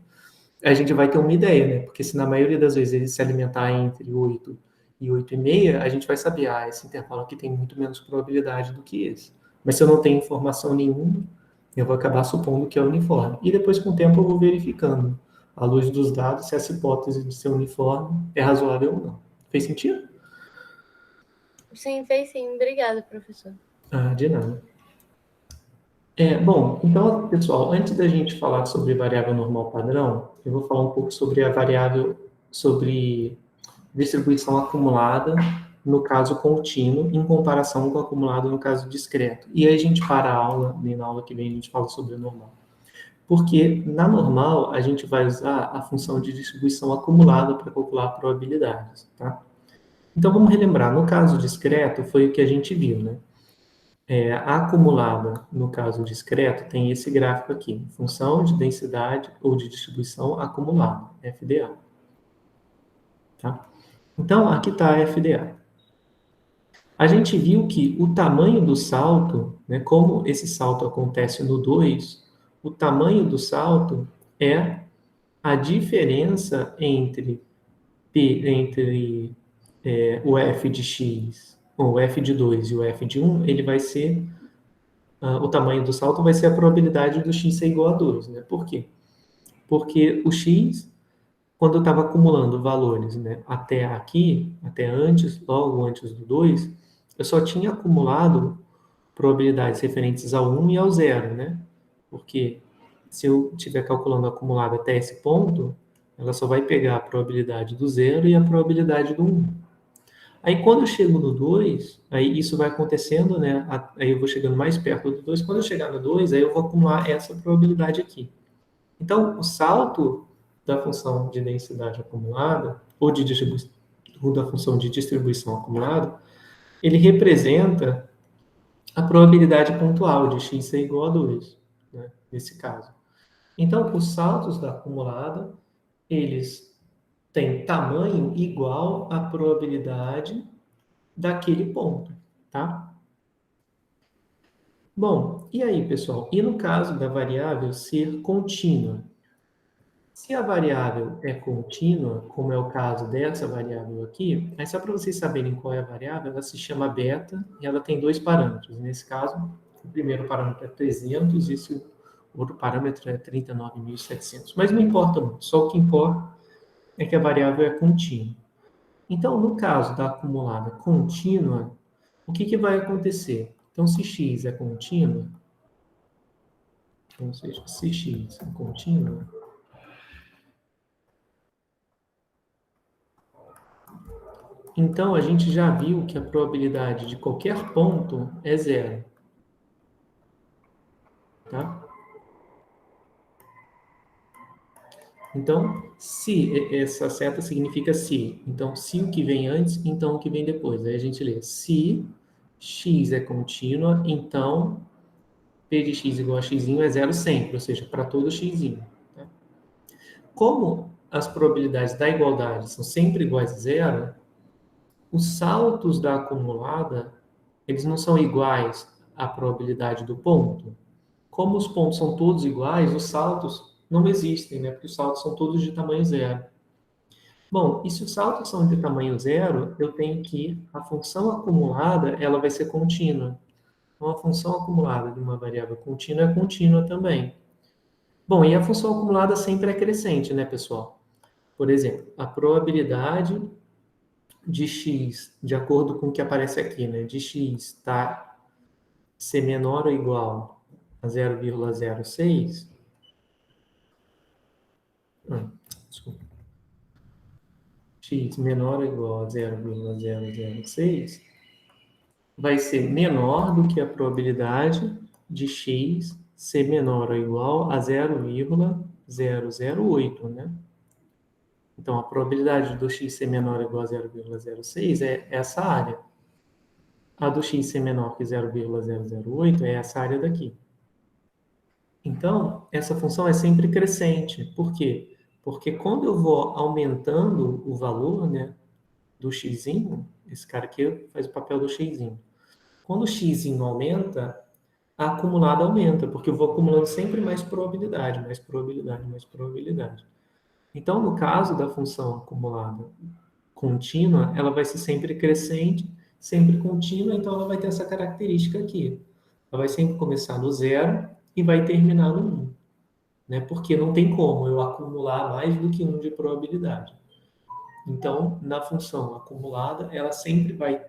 a gente vai ter uma ideia, né? Porque se na maioria das vezes ele se alimentar entre 8 e 8,5, a gente vai saber, esse intervalo aqui tem muito menos probabilidade do que esse. Mas se eu não tenho informação nenhuma, eu vou acabar supondo que é uniforme. E depois, com o tempo, eu vou verificando, à luz dos dados, se essa hipótese de ser uniforme é razoável ou não. Fez sentido? Sim, fez sim. Obrigada, professor. De nada. Bom, então, pessoal, antes da gente falar sobre variável normal padrão, eu vou falar um pouco sobre a variável, sobre distribuição acumulada no caso contínuo, em comparação com o acumulado no caso discreto. E aí a gente para a aula, e na aula que vem a gente fala sobre o normal. Porque na normal, a gente vai usar a função de distribuição acumulada para calcular probabilidades, tá? Então, vamos relembrar. No caso discreto, foi o que a gente viu, né? A acumulada, no caso discreto, tem esse gráfico aqui, função de densidade ou de distribuição acumulada, FDA. Tá? Então, aqui está a FDA. A gente viu que o tamanho do salto, né, como esse salto acontece no 2, o tamanho do salto é a diferença entre o f de x, ou o f de 2 e o f de 1, ele vai ser, o tamanho do salto vai ser a probabilidade do x ser igual a 2. Né? Por quê? Porque o x, quando eu estava acumulando valores, né, até aqui, até antes, logo antes do 2, eu só tinha acumulado probabilidades referentes ao 1 e ao 0, né? Porque se eu estiver calculando acumulado até esse ponto, ela só vai pegar a probabilidade do 0 e a probabilidade do 1. Aí, quando eu chego no 2, aí isso vai acontecendo, né? Aí eu vou chegando mais perto do 2. Quando eu chegar no 2, aí eu vou acumular essa probabilidade aqui. Então, o salto da função de densidade acumulada, ou da função de distribuição acumulada, ele representa a probabilidade pontual de x ser igual a 2, né, nesse caso. Então, os saltos da acumulada, eles têm tamanho igual à probabilidade daquele ponto, tá? Bom, e aí, pessoal? E no caso da variável ser contínua? Se a variável é contínua, como é o caso dessa variável aqui, aí só para vocês saberem qual é a variável, ela se chama beta e ela tem 2 parâmetros. Nesse caso, o primeiro parâmetro é 300 e esse outro parâmetro é 39.700. Mas não importa muito, só o que importa é que a variável é contínua. Então, no caso da acumulada contínua, o que vai acontecer? Então, se x é contínua, ou seja, se x é contínua, então, a gente já viu que a probabilidade de qualquer ponto é 0. Tá? Então, se essa seta significa se. Então, se o que vem antes, então o que vem depois. Aí a gente lê se x é contínua, então p de x igual a x é 0 sempre, ou seja, para todo x. Tá? Como as probabilidades da igualdade são sempre iguais a 0, os saltos da acumulada, eles não são iguais à probabilidade do ponto. Como os pontos são todos iguais, os saltos não existem, né? Porque os saltos são todos de tamanho 0. Bom, e se os saltos são de tamanho 0, eu tenho que a função acumulada, ela vai ser contínua. Então, a função acumulada de uma variável contínua é contínua também. Bom, e a função acumulada sempre é crescente, né, pessoal? Por exemplo, a probabilidade de x, de acordo com o que aparece aqui, né, de x ser menor ou igual a 0,06, desculpa, x menor ou igual a 0,006 vai ser menor do que a probabilidade de x ser menor ou igual a 0,008, né? Então, a probabilidade do x ser menor ou igual a 0,06 é essa área. A do x ser menor que 0,008 é essa área daqui. Então, essa função é sempre crescente. Por quê? Porque quando eu vou aumentando o valor, né, do x, esse cara aqui faz o papel do x. Quando o x aumenta, a acumulada aumenta, porque eu vou acumulando sempre mais probabilidade, mais probabilidade, mais probabilidade. Então, no caso da função acumulada contínua, ela vai ser sempre crescente, sempre contínua, então ela vai ter essa característica aqui. Ela vai sempre começar no 0 e vai terminar no 1. Né? Porque não tem como eu acumular mais do que 1 de probabilidade. Então, na função acumulada, ela sempre vai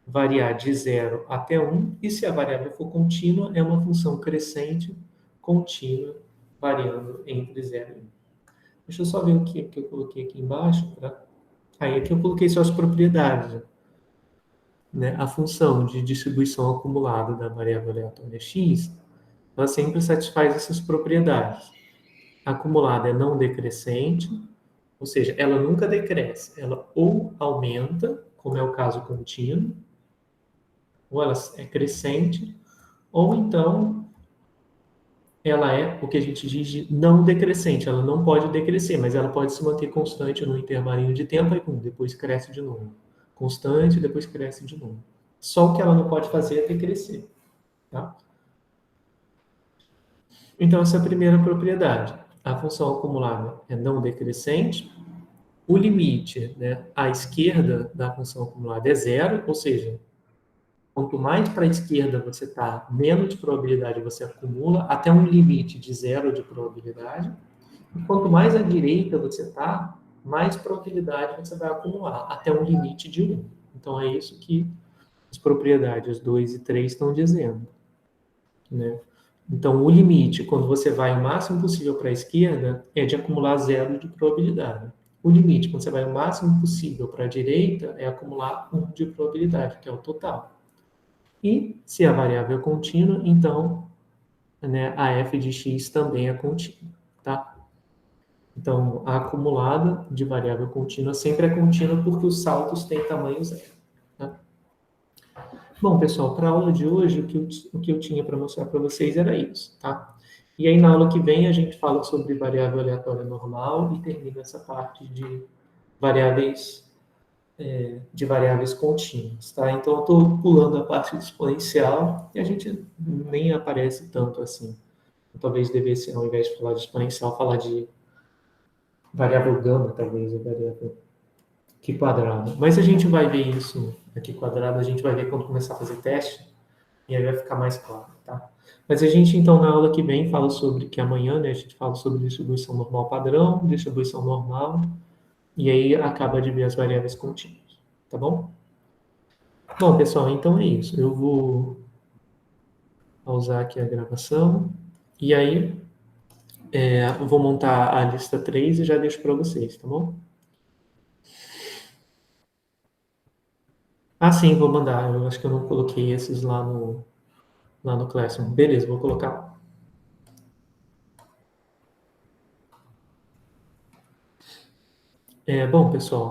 variar de 0 até 1, e se a variável for contínua, é uma função crescente, contínua, variando entre 0 e 1. Deixa eu só ver o que eu coloquei aqui embaixo. Aí aqui eu coloquei só as propriedades. Né? A função de distribuição acumulada da variável aleatória x, ela sempre satisfaz essas propriedades. A acumulada é não decrescente, ou seja, ela nunca decresce. Ela ou aumenta, como é o caso contínuo, ou ela é crescente, ou então ela é o que a gente diz de não decrescente. Ela não pode decrescer, mas ela pode se manter constante no intervalinho de tempo, e depois cresce de novo. Constante, depois cresce de novo. Só o que ela não pode fazer é decrescer. Tá? Então, essa é a primeira propriedade. A função acumulada é não decrescente. O limite, né, à esquerda da função acumulada é 0, ou seja, quanto mais para a esquerda você está, menos probabilidade você acumula, até um limite de 0 de probabilidade. E quanto mais à direita você está, mais probabilidade você vai acumular, até um limite de 1. Então, é isso que as propriedades 2 e 3 estão dizendo. Né? Então, o limite, quando você vai o máximo possível para a esquerda, é de acumular 0 de probabilidade. O limite, quando você vai o máximo possível para a direita, é acumular 1 de probabilidade, que é o total. E, se a variável é contínua, então, né, a f de x também é contínua. Tá? Então, a acumulada de variável contínua sempre é contínua porque os saltos têm tamanho 0. Tá? Bom, pessoal, para a aula de hoje, o que eu tinha para mostrar para vocês era isso, tá? E aí, na aula que vem, a gente fala sobre variável aleatória normal e termina essa parte de variáveis contínuas, tá? Então, eu estou pulando a parte exponencial e a gente nem aparece tanto assim. Talvez devesse, ao invés de falar de exponencial, falar de variável gama, talvez, ou variável aqui quadrada. Mas a gente vai ver isso aqui quadrado, a gente vai ver quando começar a fazer teste, e aí vai ficar mais claro, tá? Mas a gente, então, na aula que vem, fala sobre, que amanhã, né, a gente fala sobre distribuição normal padrão, distribuição normal, e aí acaba de ver as variáveis contínuas, tá bom? Bom, pessoal, então é isso. Eu vou pausar aqui a gravação, e aí eu vou montar a lista 3 e já deixo para vocês, tá bom? Ah, sim, vou mandar. Eu acho que eu não coloquei esses lá no Classroom. Beleza, vou colocar. Bom, pessoal,